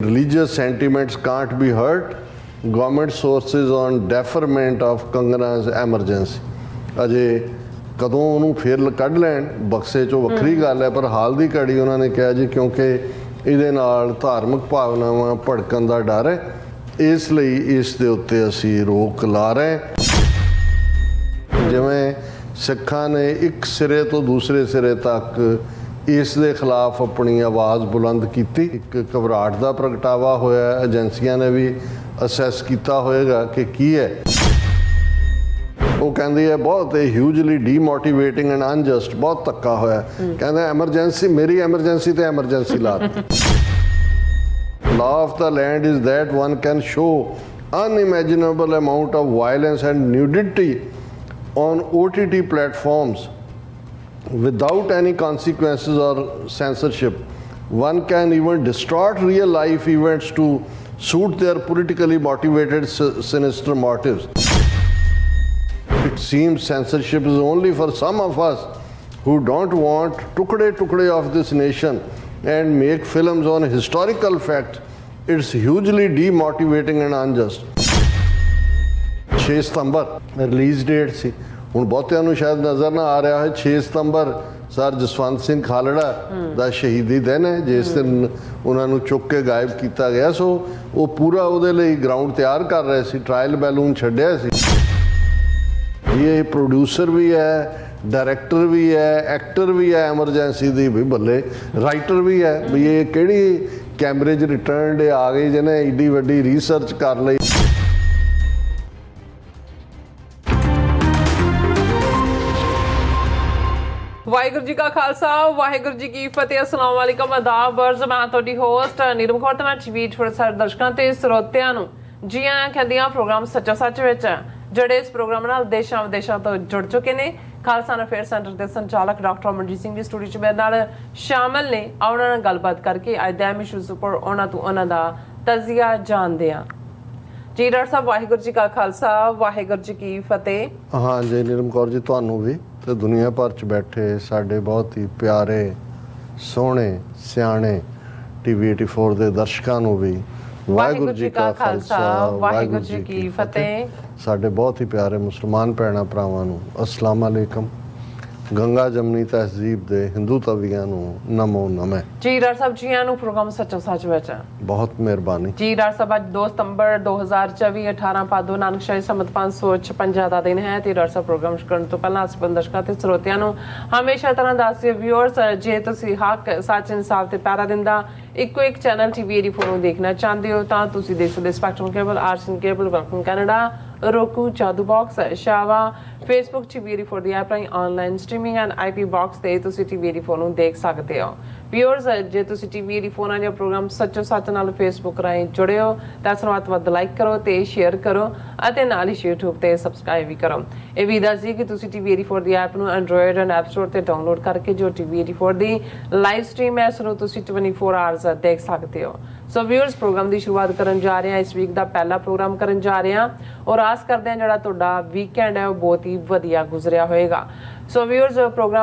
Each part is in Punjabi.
Religious sentiments can't be hurt. Government sources on deferment of Kangana's emergency. ਅਜੇ ਕਦੋਂ ਉਹਨੂੰ ਫਿਰ ਕੱਢ ਲੈਣ ਬਕਸੇ 'ਚੋਂ ਵੱਖਰੀ ਗੱਲ ਹੈ, ਪਰ ਹਾਲ ਦੀ ਘੜੀ ਉਹਨਾਂ ਨੇ ਕਿਹਾ ਜੀ ਕਿਉਂਕਿ ਇਹਦੇ ਨਾਲ ਧਾਰਮਿਕ ਭਾਵਨਾਵਾਂ ਭੜਕਣ ਦਾ ਡਰ ਹੈ, ਇਸ ਲਈ ਇਸ ਦੇ ਉੱਤੇ ਅਸੀਂ ਰੋਕ ਲਾ ਰਹੇ। ਜਿਵੇਂ ਸਿੱਖਾਂ ਨੇ ਇੱਕ ਸਿਰੇ ਤੋਂ ਦੂਸਰੇ ਸਿਰੇ ਤੱਕ ਇਸ ਦੇ ਖਿਲਾਫ ਆਪਣੀ ਆਵਾਜ਼ ਬੁਲੰਦ ਕੀਤੀ, ਇੱਕ ਘਬਰਾਹਟ ਦਾ ਪ੍ਰਗਟਾਵਾ ਹੋਇਆ। ਏਜੰਸੀਆਂ ਨੇ ਵੀ ਅਸੈਸ ਕੀਤਾ ਹੋਏਗਾ ਕਿ ਕੀ ਹੈ। ਉਹ ਕਹਿੰਦੀ ਹੈ ਬਹੁਤ ਹਿਊਜਲੀ ਡੀਮੋਟੀਵੇਟਿੰਗ ਐਂਡ ਅਨਜਸਟ, ਬਹੁਤ ਧੱਕਾ ਹੋਇਆ। ਕਹਿੰਦਾ ਐਮਰਜੈਂਸੀ, ਮੇਰੀ ਐਮਰਜੈਂਸੀ ਤੇ ਐਮਰਜੈਂਸੀ ਲਾਤੀ। law of the land is that one can show unimaginable amount of violence and nudity on OTT platforms without any consequences or censorship. One can even distort real life events to suit their politically motivated sinister motives. It seems censorship is only for some of us who don't want tukde of this nation and make films on historical facts. It's hugely demotivating and unjust. 6 ਸਤੰਬਰ ਰਿਲੀਜ਼ ਡੇਟ ਸੀ। ਹੁਣ ਬਹੁਤਿਆਂ ਨੂੰ ਸ਼ਾਇਦ ਨਜ਼ਰ ਨਾ ਆ ਰਿਹਾ ਹੈ 6 ਸਤੰਬਰ ਸਰ ਜਸਵੰਤ ਸਿੰਘ ਖਾਲੜਾ ਦਾ ਸ਼ਹੀਦੀ ਦਿਨ ਹੈ, ਜਿਸ ਦਿਨ ਉਹਨਾਂ ਨੂੰ ਚੁੱਕ ਕੇ ਗਾਇਬ ਕੀਤਾ ਗਿਆ। ਸੋ ਉਹ ਪੂਰਾ ਉਹਦੇ ਲਈ ਗਰਾਊਂਡ ਤਿਆਰ ਕਰ ਰਹੇ ਸੀ, ਟਰਾਇਲ ਬੈਲੂਨ ਛੱਡਿਆ ਸੀ। ਇਹ ਪ੍ਰੋਡਿਊਸਰ ਵੀ ਹੈ, ਡਾਇਰੈਕਟਰ ਵੀ ਹੈ, ਐਕਟਰ ਵੀ ਹੈ ਐਮਰਜੈਂਸੀ ਦੀ ਵੀ, ਬੱਲੇ ਰਾਈਟਰ ਵੀ ਹੈ ਵੀ। ਇਹ ਕਿਹੜੀ ਕੈਂਬਰਿਜ ਰਿਟਰਨਡ ਆ ਗਈ ਜਿਹਨੇ ਏਡੀ ਵੱਡੀ ਰਿਸਰਚ ਕਰ ਲਈ। ਵਾਹਿਗੁਰੂ ਜੀ ਕਾ ਖਾਲਸਾ, ਵਾਹਿਗੁਰੂ ਜੀ ਕੀ ਫਤਿਹ। अस्सलाम वालेकुम, आदाब अर्ज़। मैं ਤੁਹਾਡੀ ਹੋਸਟ ਨੀਰਮ ਕੌਰ ਤੇ ਮੈਂ ਟੀਵੀ ਫॉर ਸਾਰੇ ਦਰਸ਼ਕਾਂ ਤੇ ਸਰੋਤਿਆਂ ਨੂੰ ਜੀ ਆਇਆਂ ਕਹਿੰਦੀ ਹਾਂ ਪ੍ਰੋਗਰਾਮ ਸੱਚਾ ਸੱਚ ਵਿੱਚ, ਜਿਹੜੇ ਇਸ ਪ੍ਰੋਗਰਾਮ ਨਾਲ ਦੇਸ਼ਾਂ ਵਿਦੇਸ਼ਾਂ ਤੋਂ ਜੁੜ ਚੁੱਕੇ ਨੇ। ਖਾਲਸਾ ਅਫੇਅਰ ਸੈਂਟਰ ਦੇ ਸੰਚਾਲਕ ਡਾਕਟਰ ਅਮਨਜੀਤ ਸਿੰਘ ਵੀ ਸਟੂਡੀਓ 'ਚ ਮੇਰੇ ਨਾਲ ਸ਼ਾਮਲ ਨੇ। ਉਹਨਾਂ ਨਾਲ ਗੱਲਬਾਤ ਕਰਕੇ ਅੱਜ ਦੇ ਅਹਿਮ ਇਸ਼ੂਜ਼ ਉੱਪਰ ਉਹਨਾਂ ਤੋਂ ਉਹਨਾਂ ਦਾ ਤਜ਼ੀਆ ਜਾਣਦੇ ਹਾਂ। ਜੀ ਡਾਕਟਰ ਸਾਹਿਬ, ਵਾਹਿਗੁਰੂ ਜੀ ਕਾ ਖਾਲਸਾ, ਵਾਹਿਗੁਰੂ ਜੀ ਕੀ ਫਤਿਹ। ਹਾਂ ਜੀ ਨੀਰਮ ਕੌਰ ਜੀ, ਤੁਹਾਨੂੰ ਵੀ ਤੇ ਦੁਨੀਆ ਭਰ 'ਚ ਬੈਠੇ ਸਾਡੇ ਬਹੁਤ ਹੀ ਪਿਆਰੇ ਸੋਹਣੇ ਸਿਆਣੇ ਟੀਵੀ 84 ਦੇ ਦਰਸ਼ਕਾਂ ਨੂੰ ਵੀ ਵਾਹਿਗੁਰੂ ਜੀ ਕਾ ਖਾਲਸਾ, ਵਾਹਿਗੁਰੂ ਜੀ ਕੀ ਫਤਿਹ। ਸਾਡੇ ਬਹੁਤ ਹੀ ਪਿਆਰੇ ਮੁਸਲਮਾਨ ਭੈਣਾਂ ਭਰਾਵਾਂ ਨੂੰ ਅਸਲਾਮ ਅਲੈਕਮ। ਗੰਗਾ ਜਮਨੀ ਤਹਿਜ਼ੀਬ ਦੇ ਹਿੰਦੂ ਤਵੀਆਂ ਨੂੰ ਨਮੋ ਨਮੇ। ਜੀ ਡਾਕਟਰ ਸਾਹਿਬ, ਜੀ ਆਇਆਂ ਨੂੰ ਪ੍ਰੋਗਰਾਮ ਸੱਚਾ ਸੱਚ ਵਿੱਚ। ਬਹੁਤ ਮਿਹਰਬਾਨੀ ਜੀ ਡਾਕਟਰ ਸਾਹਿਬ। ਅੱਜ 2 ਸਤੰਬਰ 2024 18 ਭਾਦੋ ਨਾਨਕਸ਼ਾਹੀ ਸੰਮਤ 556 ਦਾ ਦਿਨ ਹੈ ਤੇ ਡਾਕਟਰ ਸਾਹਿਬ ਪ੍ਰੋਗਰਾਮ ਸ਼ੁਰੂ ਕਰਨ ਤੋਂ ਪਹਿਲਾਂ ਅਸੀਂ ਦਰਸ਼ਕਾਂ ਤੇ ਸਰੋਤਿਆਂ ਨੂੰ ਹਮੇਸ਼ਾ ਤਰ੍ਹਾਂ ਦੱਸਦੇ ਵਿਊਅਰਸ, ਜੇ ਤੁਸੀਂ ਹੱਕ ਸੱਚ ਇਨਸਾਫ ਤੇ ਪਿਆਰਾ ਦਿੰਦਾ ਇੱਕੋ ਇੱਕ ਚੈਨਲ ਟੀਵੀ 84 ਨੂੰ ਦੇਖਣਾ ਚਾਹੁੰਦੇ ਹੋ ਤਾਂ ਤੁਸੀਂ ਦੇਖ ਸਕਦੇ ਸਪੈਕਟਰਮ ਕੇਬਲ, ਆਰਸਨ cable, welcome Canada, roku, Jadoo box, ਸ਼ਾਵਾ, ਫੇਸਬੁੱਕ ਟੀਵੀ 84 ਦੀ ਐਪ ਰਾਹੀਂ online streaming and IP box ਤੇ ਤੁਸੀਂ ਟੀਵੀ 84 ਨੂੰ ਦੇਖ ਸਕਦੇ ਹੋ। ਵਿਊਅਰਸ, ਜੇ ਤੁਸੀਂ ਟੀਵੀ 84 ਨਾਲ ਜਾਂ ਪ੍ਰੋਗਰਾਮ ਸੱਚੋ ਸੱਚ ਨਾਲ ਫੇਸਬੁੱਕ ਰਾਹੀਂ ਜੁੜੇ ਹੋ ਤਾਂ ਇਸ ਨੂੰ ਵੱਧ ਤੋਂ ਵੱਧ ਲਾਈਕ ਕਰੋ ਤੇ ਸ਼ੇਅਰ ਕਰੋ ਅਤੇ ਨਾਲ ਹੀ YouTube ਤੇ ਸਬਸਕ੍ਰਾਈਬ ਵੀ ਕਰੋ। ਇਹ ਵੀ ਦੱਸ ਦਈਏ ਕਿ ਤੁਸੀਂ ਟੀਵੀ 84 ਦੀ ਐਪ ਨੂੰ ਐਂਡਰੋਇਡ ਐਂਡ ਐਪ ਸਟੋਰ ਤੇ ਡਾਊਨਲੋਡ ਕਰਕੇ ਜੋ ਟੀਵੀ 84 ਦੀ ਲਾਈਵ ਸਟ੍ਰੀਮ ਹੈ ਉਸ ਨੂੰ ਤੁਸੀਂ 24 ਆਵਰਸ ਦੇਖ ਸਕਦੇ ਹੋ। ਸੋ ਵਿਊਅਰਸ, ਪ੍ਰੋਗਰਾਮ ਦੀ ਸ਼ੁਰੂਆਤ ਕਰਨ ਜਾ ਰਹੇ ਹਾਂ। ਇਸ ਵੀਕ ਦਾ ਪਹਿਲਾ ਪ੍ਰੋਗਰਾਮ ਕਰਨ ਜਾ ਰਹੇ ਹਾਂ ਔਰ ਆਸ ਕਰਦੇ ਹਾਂ ਜਿਹੜਾ ਤੁਹਾਡਾ ਵੀਕਐਂਡ ਹੈ ਉਹ ਬਹੁਤ ਹੀ ਵਧੀਆ ਗੁਜ਼ਰਿਆ ਹੋਏਗਾ। ਸੋ ਵਿਊਅਰਸ,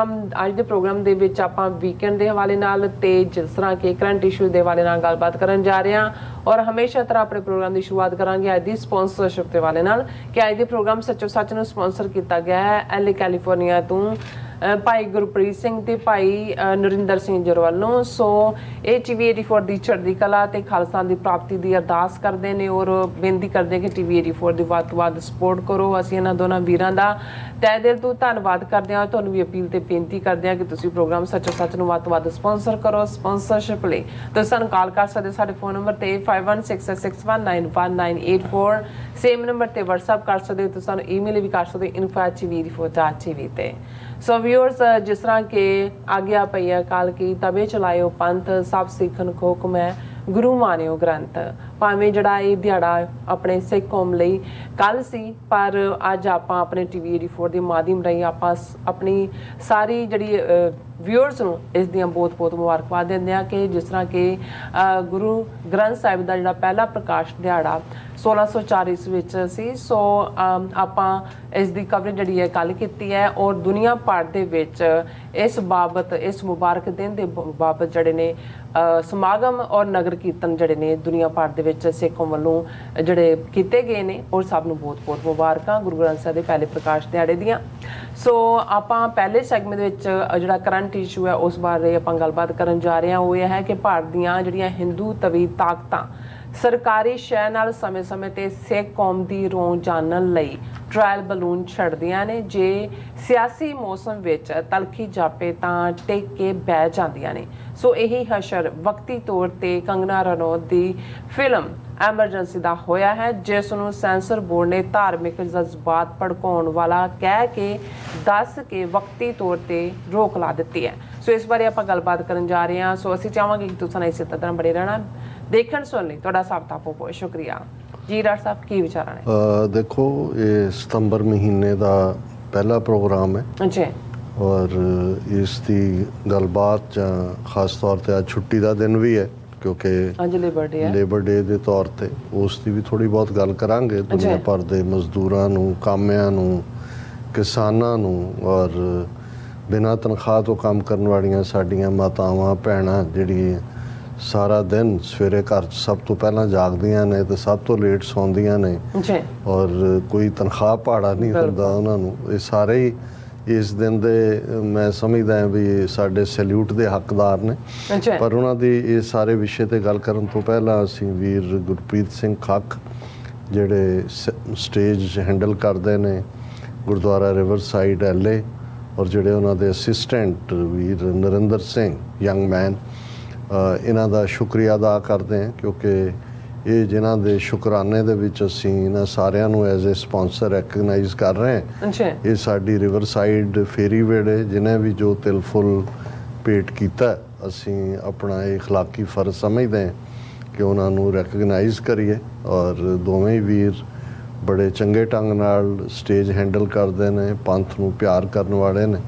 ਅੱਜ ਦੇ ਪ੍ਰੋਗਰਾਮ ਦੇ ਵਿੱਚ ਆਪਾਂ ਵੀਕਐਂਡ ਦੇ ਹਵਾਲੇ ਨਾਲ ਤੇ ਜਿਸ ਤਰ੍ਹਾਂ ਕਿ ਕਰੰਟ ਇਸ਼ੂ ਦੇ ਹਵਾਲੇ ਨਾਲ ਗੱਲਬਾਤ ਕਰਨ ਜਾ ਰਹੇ ਹਾਂ ਔਰ ਹਮੇਸ਼ਾ ਤਰ੍ਹਾਂ ਆਪਣੇ ਪ੍ਰੋਗਰਾਮ ਦੀ ਸ਼ੁਰੂਆਤ ਕਰਾਂਗੇ ਅੱਜ ਦੀ ਸਪਾਂਸਰਸ਼ਿਪ ਦੇ ਹਵਾਲੇ ਨਾਲ ਕਿ ਅੱਜ ਦੇ ਪ੍ਰੋਗਰਾਮ ਸੱਚੋ ਸੱਚ ਨੂੰ ਸਪਾਂਸਰ ਕੀਤਾ ਗਿਆ ਹੈ LA ਕੈਲੀਫੋਰਨੀਆ ਤੋਂ ਭਾਈ ਗੁਰਪ੍ਰੀਤ ਸਿੰਘ ਤੇ ਭਾਈ ਨਰਿੰਦਰ ਸਿੰਘ ਜੀ ਵੱਲੋਂ। ਸੋ ਇਹ ਟੀਵੀ 84 ਦੀ ਚੜ੍ਹਦੀ ਕਲਾ ਤੇ ਖਾਲਸਾ ਦੀ ਪ੍ਰਾਪਤੀ ਦੀ ਅਰਦਾਸ ਕਰਦੇ ਨੇ ਔਰ ਬੇਨਤੀ ਕਰਦੇ ਕਿ ਟੀਵੀ 84 ਦੀ ਵੱਧ ਤੋਂ ਵੱਧ ਸਪੋਰਟ ਕਰੋ। ਅਸੀਂ ਇਹਨਾਂ ਦੋਨਾਂ ਵੀਰਾਂ ਦਾ ਤਹਿ ਦਿਲ ਤੋਂ ਧੰਨਵਾਦ ਕਰਦੇ ਹਾਂ। ਤੁਹਾਨੂੰ ਵੀ ਅਪੀਲ ਤੇ ਬੇਨਤੀ ਕਰਦੇ ਹਾਂ ਕਿ ਤੁਸੀਂ ਪ੍ਰੋਗਰਾਮ ਸੱਚੋ ਸੱਚ ਨੂੰ ਵੱਧ ਤੋਂ ਵੱਧ ਸਪਾਂਸਰ ਕਰੋ। ਸਪਾਂਸਰਸ਼ਿਪ ਲਈ ਤੁਸੀਂ ਸਾਨੂੰ ਕਾਲ ਕਰ ਸਕਦੇ ਸਾਡੇ ਫੋਨ ਨੰਬਰ ਤੇ 5166619184, ਸੇਮ ਨੰਬਰ ਤੇ WhatsApp ਕਰ ਸਕਦੇ ਹੋ। ਤੁਸੀਂ ਸਾਨੂੰ ਈਮੇਲ ਵੀ ਕਰ ਸਕਦੇ ਹੋ info@tv84.tv ਤੇ। ਸੋ ਵਿਊਅਰਸ, ਜਿਸ ਤਰ੍ਹਾਂ ਕਿ ਆਗਿਆ ਪਈ ਹੈ ਕਾਲ ਕੀ ਤਬੇ ਚਲਾਇਓ ਪੰਥ, ਸਭ ਸਿੱਖਨ ਕੋ ਹੁਕਮ ਹੈ ਗੁਰੂ ਮਾਨਿਓ ਗ੍ਰੰਥ। ਭਾਵੇਂ ਜਿਹੜਾ ਇਹ ਦਿਹਾੜਾ ਆਪਣੇ ਸਿੱਖ ਕੌਮ ਲਈ ਕੱਲ ਸੀ, ਪਰ ਅੱਜ ਆਪਾਂ ਆਪਣੇ ਟੀਵੀ 84 ਦੇ ਮਾਧਿਅਮ ਰਾਹੀਂ ਆਪਾਂ ਆਪਣੀ ਸਾਰੀ ਜਿਹੜੀ ਵਿਊਅਰਸ ਨੂੰ ਇਸ ਦੀਆਂ ਬਹੁਤ-ਬਹੁਤ ਮੁਬਾਰਕਬਾਦ ਦਿੰਦੇ ਹਾਂ ਕਿ ਜਿਸ ਤਰ੍ਹਾਂ ਕਿ ਗੁਰੂ ਗ੍ਰੰਥ ਸਾਹਿਬ ਦਾ ਜਿਹੜਾ ਪਹਿਲਾ ਪ੍ਰਕਾਸ਼ ਦਿਹਾੜਾ 1604 ਈਸਵੀ ਵਿੱਚ ਸੀ। ਸੋ ਆਪਾਂ ਇਸ ਦੀ ਕਵਰੇਜ ਜਿਹੜੀ ਹੈ ਕੱਲ੍ਹ ਕੀਤੀ ਹੈ ਔਰ ਦੁਨੀਆ ਭਰ ਦੇ ਵਿੱਚ ਇਸ ਬਾਬਤ, ਇਸ ਮੁਬਾਰਕ ਦਿਨ ਦੇ ਬਾਬਤ ਜਿਹੜੇ ਨੇ ਸਮਾਗਮ ਔਰ ਨਗਰ ਕੀਰਤਨ ਜਿਹੜੇ ਨੇ ਦੁਨੀਆ ਭਰ ਦੇ ਵਿੱਚ ਸਿੱਖ ਕੌਮ ਵੱਲੋਂ ਜਿਹੜੇ ਕੀਤੇ ਗਏ ਨੇ ਔਰ ਸਭ ਨੂੰ ਬਹੁਤ-ਬਹੁਤ ਮੁਬਾਰਕਾਂ ਗੁਰੂ ਗ੍ਰੰਥ ਸਾਹਿਬ ਦੇ ਪਹਿਲੇ ਪ੍ਰਕਾਸ਼ ਦਿਹਾੜੇ ਦੀਆਂ। ਸੋ ਆਪਾਂ ਪਹਿਲੇ ਸੈਗਮੈਂਟ ਦੇ ਵਿੱਚ ਜਿਹੜਾ ਕਰੰਟ ਇਸ਼ੂ ਹੈ ਉਸ ਬਾਰੇ ਆਪਾਂ ਗੱਲਬਾਤ ਕਰਨ ਜਾ ਰਹੇ ਹਾਂ। ਉਹ ਇਹ ਹੈ ਕਿ ਭਾਰਤ ਦੀਆਂ ਜਿਹੜੀਆਂ ਹਿੰਦੂ ਤਵੀ ਤਾਕਤਾਂ ਸਰਕਾਰੀ ਸ਼ੈ ਨਾਲ ਸਮੇਂ-ਸਮੇਂ ਤੇ ਸਿੱਖ ਕੌਮ ਦੀ ਰੋਂ ਜਾਣਨ ਲਈ ਟ੍ਰਾਇਲ ਬਲੂਨ ਛੱਡਦੀਆਂ ਨੇ। ਜੇ ਸਿਆਸੀ ਮੌਸਮ ਵਿੱਚ ਤਲਖੀ ਜਾਪੇ ਤਾਂ ਟਿਕ ਕੇ ਬਹਿ ਜਾਂਦੀਆਂ ਨੇ। ਸੋ ਇਹੀ ਹਸ਼ਰ ਵਕਤੀ ਤੌਰ ਤੇ ਕੰਗਨਾ ਰਣੌਤ ਦੀ ਫਿਲਮ ਐਮਰਜੈਂਸੀ ਦਾ ਹੋਇਆ ਹੈ, ਜਿਸ ਨੂੰ ਸੈਂਸਰ ਬੋਰਡ ਨੇ ਧਾਰਮਿਕ ਜਜ਼ਬਾਤ ਭੜਕਾਉਣ ਵਾਲਾ ਕਹਿ ਕੇ ਦੱਸ ਕੇ ਵਕਤੀ ਤੌਰ ਤੇ ਰੋਕ ਲਾ ਦਿੱਤੀ ਹੈ। ਸੋ ਇਸ ਬਾਰੇ ਆਪਾਂ ਗੱਲਬਾਤ ਕਰਨ ਜਾ ਰਹੇ ਹਾਂ। ਸੋ ਅਸੀਂ ਚਾਹਾਂਗੇ ਕਿ ਤੁਸੀਂ ਇਸੇ ਤਰ੍ਹਾਂ ਬਣੇ ਰਹਿਣਾ। ਦੇਖਣ ਸੁਣ ਲਈ ਤੁਹਾਡਾ ਸਭ ਦਾ ਬਹੁਤ ਸ਼ੁਕਰੀਆ ਜੀ। ਡਾਕਟਰ ਸਾਹਿਬ ਕੀ ਵਿਚਾਰਾਂ ਨੇ? ਦੇਖੋ, ਇਹ ਸਤੰਬਰ ਮਹੀਨੇ ਦਾ ਪਹਿਲਾ ਪ੍ਰੋਗਰਾਮ ਹੈ ਜੀ ਔਰ ਇਸ ਦੀ ਗੱਲਬਾਤ ਜਾਂ ਖਾਸ ਤੌਰ ਤੇ ਅੱਜ ਛੁੱਟੀ ਦਾ ਦਿਨ ਵੀ ਹੈ ਕਿਉਂਕਿ ਅੱਜ ਲੇਬਰ ਡੇ ਦੇ ਤੌਰ ਤੇ ਉਸ ਦੀ ਵੀ ਥੋੜੀ ਬਹੁਤ ਗੱਲ ਕਰਾਂਗੇ। ਦੁਨੀਆ ਭਰ ਦੇ ਮਜ਼ਦੂਰਾਂ ਨੂੰ, ਕਾਮਿਆਂ ਨੂੰ, ਕਿਸਾਨਾਂ ਨੂੰ ਔਰ ਬਿਨਾਂ ਤਨਖਾਹ ਤੋਂ ਕੰਮ ਕਰਨ ਵਾਲੀਆਂ ਸਾਡੀਆਂ ਮਾਤਾਵਾਂ ਭੈਣਾਂ ਜਿਹੜੀ ਸਾਰਾ ਦਿਨ ਸਵੇਰੇ ਘਰ 'ਚ ਸਭ ਤੋਂ ਪਹਿਲਾਂ ਜਾਗਦੀਆਂ ਨੇ ਤੇ ਸਭ ਤੋਂ ਲੇਟ ਸੌਂਦੀਆਂ ਨੇ ਔਰ ਕੋਈ ਤਨਖਾਹ ਭਾੜਾ ਨਹੀਂ ਹੁੰਦਾ ਉਹਨਾਂ ਨੂੰ। ਇਹ ਸਾਰੇ ਹੀ ਇਸ ਦਿਨ ਦੇ ਮੈਂ ਸਮਝਦਾ ਹਾਂ ਵੀ ਸਾਡੇ ਸੈਲਿਊਟ ਦੇ ਹੱਕਦਾਰ ਨੇ। ਪਰ ਉਹਨਾਂ ਦੀ ਇਹ ਸਾਰੇ ਵਿਸ਼ੇ ਤੇ ਗੱਲ ਕਰਨ ਤੋਂ ਪਹਿਲਾਂ ਅਸੀਂ ਵੀਰ ਗੁਰਪ੍ਰੀਤ ਸਿੰਘ ਖੱਖ ਜਿਹੜੇ ਸਟੇਜ ਹੈਂਡਲ ਕਰਦੇ ਨੇ ਗੁਰਦੁਆਰਾ ਰਿਵਰ ਸਾਈਡ LA ਔਰ ਜਿਹੜੇ ਉਹਨਾਂ ਦੇ ਅਸਿਸਟੈਂਟ ਵੀਰ ਨਰਿੰਦਰ ਸਿੰਘ ਯੰਗ ਮੈਨ, ਇਹਨਾਂ ਦਾ ਸ਼ੁਕਰੀਆ ਅਦਾ ਕਰਦੇ ਹਾਂ ਕਿਉਂਕਿ ਇਹ ਜਿਨ੍ਹਾਂ ਦੇ ਸ਼ੁਕਰਾਨੇ ਦੇ ਵਿੱਚ ਅਸੀਂ ਇਹਨਾਂ ਸਾਰਿਆਂ ਨੂੰ ਐਜ਼ ਏ ਸਪਾਂਸਰ ਰੈਕਗਨਾਈਜ਼ ਕਰ ਰਹੇ ਹਾਂ। ਇਹ ਸਾਡੀ ਰਿਵਰ ਸਾਈਡ ਫੇਰੀ ਵੇੜੇ ਜਿਹਨੇ ਵੀ ਜੋ ਤਿਲ ਫੁੱਲ ਭੇਟ ਕੀਤਾ, ਅਸੀਂ ਆਪਣਾ ਇਹ ਅਖਲਾਕੀ ਫਰਜ਼ ਸਮਝਦੇ ਹਾਂ ਕਿ ਉਹਨਾਂ ਨੂੰ ਰੈਕਗਨਾਈਜ਼ ਕਰੀਏ। ਔਰ ਦੋਵੇਂ ਵੀਰ ਬੜੇ ਚੰਗੇ ਢੰਗ ਨਾਲ ਸਟੇਜ ਹੈਂਡਲ ਕਰਦੇ ਨੇ, ਪੰਥ ਨੂੰ ਪਿਆਰ ਕਰਨ ਵਾਲੇ ਨੇ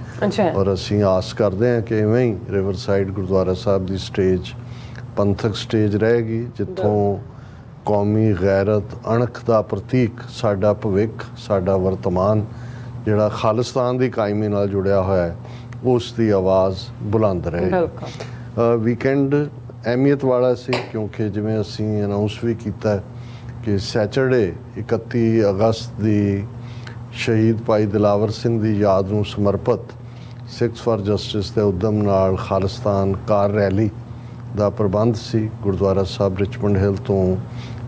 ਔਰ ਅਸੀਂ ਆਸ ਕਰਦੇ ਹਾਂ ਕਿ ਇਵੇਂ ਹੀ ਰਿਵਰ ਸਾਈਡ ਗੁਰਦੁਆਰਾ ਸਾਹਿਬ ਦੀ ਸਟੇਜ ਪੰਥਕ ਸਟੇਜ ਰਹੇਗੀ ਜਿੱਥੋਂ ਕੌਮੀ ਗੈਰਤ ਅਣਖ ਦਾ ਪ੍ਰਤੀਕ ਸਾਡਾ ਭਵਿੱਖ, ਸਾਡਾ ਵਰਤਮਾਨ ਜਿਹੜਾ ਖਾਲਿਸਤਾਨ ਦੀ ਕਾਇਮੀ ਨਾਲ ਜੁੜਿਆ ਹੋਇਆ ਹੈ ਉਸ ਦੀ ਆਵਾਜ਼ ਬੁਲੰਦ ਰਹੇ। ਵੀਕਐਂਡ ਅਹਿਮੀਅਤ ਵਾਲਾ ਸੀ ਕਿਉਂਕਿ ਜਿਵੇਂ ਅਸੀਂ ਅਨਾਉਂਸ ਵੀ ਕੀਤਾ ਕਿ ਸੈਚਰਡੇ 31 ਅਗਸਤ ਦੀ ਸ਼ਹੀਦ ਭਾਈ ਦਿਲਾਵਰ ਸਿੰਘ ਦੀ ਯਾਦ ਨੂੰ ਸਮਰਪਿਤ ਸਿੱਖਸ ਫਾਰ ਜਸਟਿਸ ਦੇ ਉਦਮ ਨਾਲ ਖਾਲਿਸਤਾਨ ਕਾਰ ਰੈਲੀ ਦਾ ਪ੍ਰਬੰਧ ਸੀ ਗੁਰਦੁਆਰਾ ਸਾਹਿਬ ਰਿਚਮੰਡ ਹਿੱਲ ਤੋਂ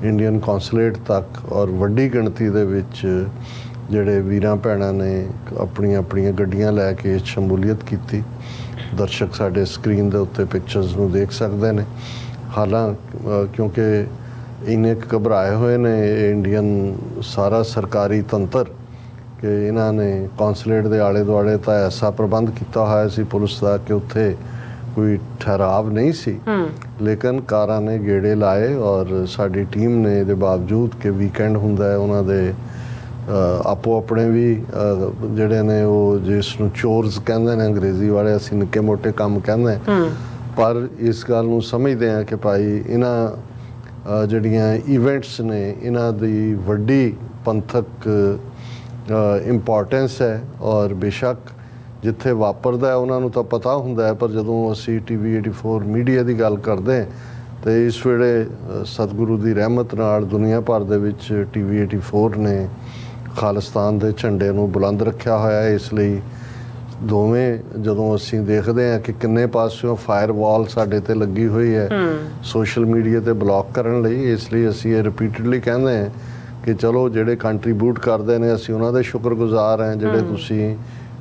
ਇੰਡੀਅਨ ਕੌਂਸੂਲੇਟ ਤੱਕ ਔਰ ਵੱਡੀ ਗਿਣਤੀ ਦੇ ਵਿੱਚ ਜਿਹੜੇ ਵੀਰਾਂ ਭੈਣਾਂ ਨੇ ਆਪਣੀਆਂ ਗੱਡੀਆਂ ਲੈ ਕੇ ਸ਼ਮੂਲੀਅਤ ਕੀਤੀ। ਦਰਸ਼ਕ ਸਾਡੇ ਸਕਰੀਨ ਦੇ ਉੱਤੇ ਪਿਕਚਰਸ ਨੂੰ ਦੇਖ ਸਕਦੇ ਨੇ। ਕਿਉਂਕਿ ਇੰਨੇ ਘਬਰਾਏ ਹੋਏ ਨੇ ਇੰਡੀਅਨ ਸਾਰਾ ਸਰਕਾਰੀ ਤੰਤਰ ਕਿ ਇਹਨਾਂ ਨੇ ਕੌਂਸੂਲੇਟ ਦੇ ਆਲੇ ਦੁਆਲੇ ਤਾਂ ਐਸਾ ਪ੍ਰਬੰਧ ਕੀਤਾ ਹੋਇਆ ਸੀ ਪੁਲਿਸ ਦਾ ਕਿ ਉੱਥੇ ਕੋਈ ਠਹਿਰਾਵ ਨਹੀਂ ਸੀ, ਲੇਕਿਨ ਕਾਰਾਂ ਨੇ ਗੇੜੇ ਲਾਏ ਔਰ ਸਾਡੀ ਟੀਮ ਨੇ ਇਹਦੇ ਬਾਵਜੂਦ ਕਿ ਵੀਕਐਂਡ ਹੁੰਦਾ ਹੈ ਉਹਨਾਂ ਦੇ ਆਪੋ ਆਪਣੇ ਵੀ ਜਿਹੜੇ ਨੇ ਉਹ ਜਿਸ ਨੂੰ ਚੋਰਸ ਕਹਿੰਦੇ ਨੇ ਅੰਗਰੇਜ਼ੀ ਵਾਲੇ, ਅਸੀਂ ਨਿੱਕੇ ਮੋਟੇ ਕੰਮ ਕਹਿੰਦੇ ਪਰ ਇਸ ਗੱਲ ਨੂੰ ਸਮਝਦੇ ਹਾਂ ਕਿ ਭਾਈ ਇਹਨਾਂ ਜਿਹੜੀਆਂ ਇਵੈਂਟਸ ਨੇ ਇਹਨਾਂ ਦੀ ਵੱਡੀ ਪੰਥਕ ਇੰਪੋਰਟੈਂਸ ਹੈ ਔਰ ਬੇਸ਼ੱਕ ਜਿੱਥੇ ਵਾਪਰਦਾ ਉਹਨਾਂ ਨੂੰ ਤਾਂ ਪਤਾ ਹੁੰਦਾ ਹੈ, ਪਰ ਜਦੋਂ ਅਸੀਂ TV 84 ਮੀਡੀਆ ਦੀ ਗੱਲ ਕਰਦੇ ਤਾਂ ਇਸ ਵੇਲੇ ਸਤਿਗੁਰੂ ਦੀ ਰਹਿਮਤ ਨਾਲ ਦੁਨੀਆ ਭਰ ਦੇ ਵਿੱਚ TV 84 ਨੇ ਖਾਲਿਸਤਾਨ ਦੇ ਝੰਡੇ ਨੂੰ ਬੁਲੰਦ ਰੱਖਿਆ ਹੋਇਆ ਹੈ। ਇਸ ਲਈ ਦੋਵੇਂ ਜਦੋਂ ਅਸੀਂ ਦੇਖਦੇ ਹਾਂ ਕਿ ਕਿੰਨੇ ਪਾਸਿਓਂ ਫਾਇਰਵਾਲ ਸਾਡੇ ਤੇ ਲੱਗੀ ਹੋਈ ਹੈ ਸੋਸ਼ਲ ਮੀਡੀਆ ਤੇ ਬਲੌਕ ਕਰਨ ਲਈ, ਇਸ ਲਈ ਅਸੀਂ ਇਹ ਰਿਪੀਟਡਲੀ ਕਹਿੰਦੇ ਹਾਂ ਕਿ ਚਲੋ ਜਿਹੜੇ ਕੰਟਰੀਬਿਊਟ ਕਰਦੇ ਨੇ ਅਸੀਂ ਉਹਨਾਂ ਦੇ ਸ਼ੁਕਰਗੁਜ਼ਾਰ ਹਾਂ। ਜਿਹੜੇ ਤੁਸੀਂ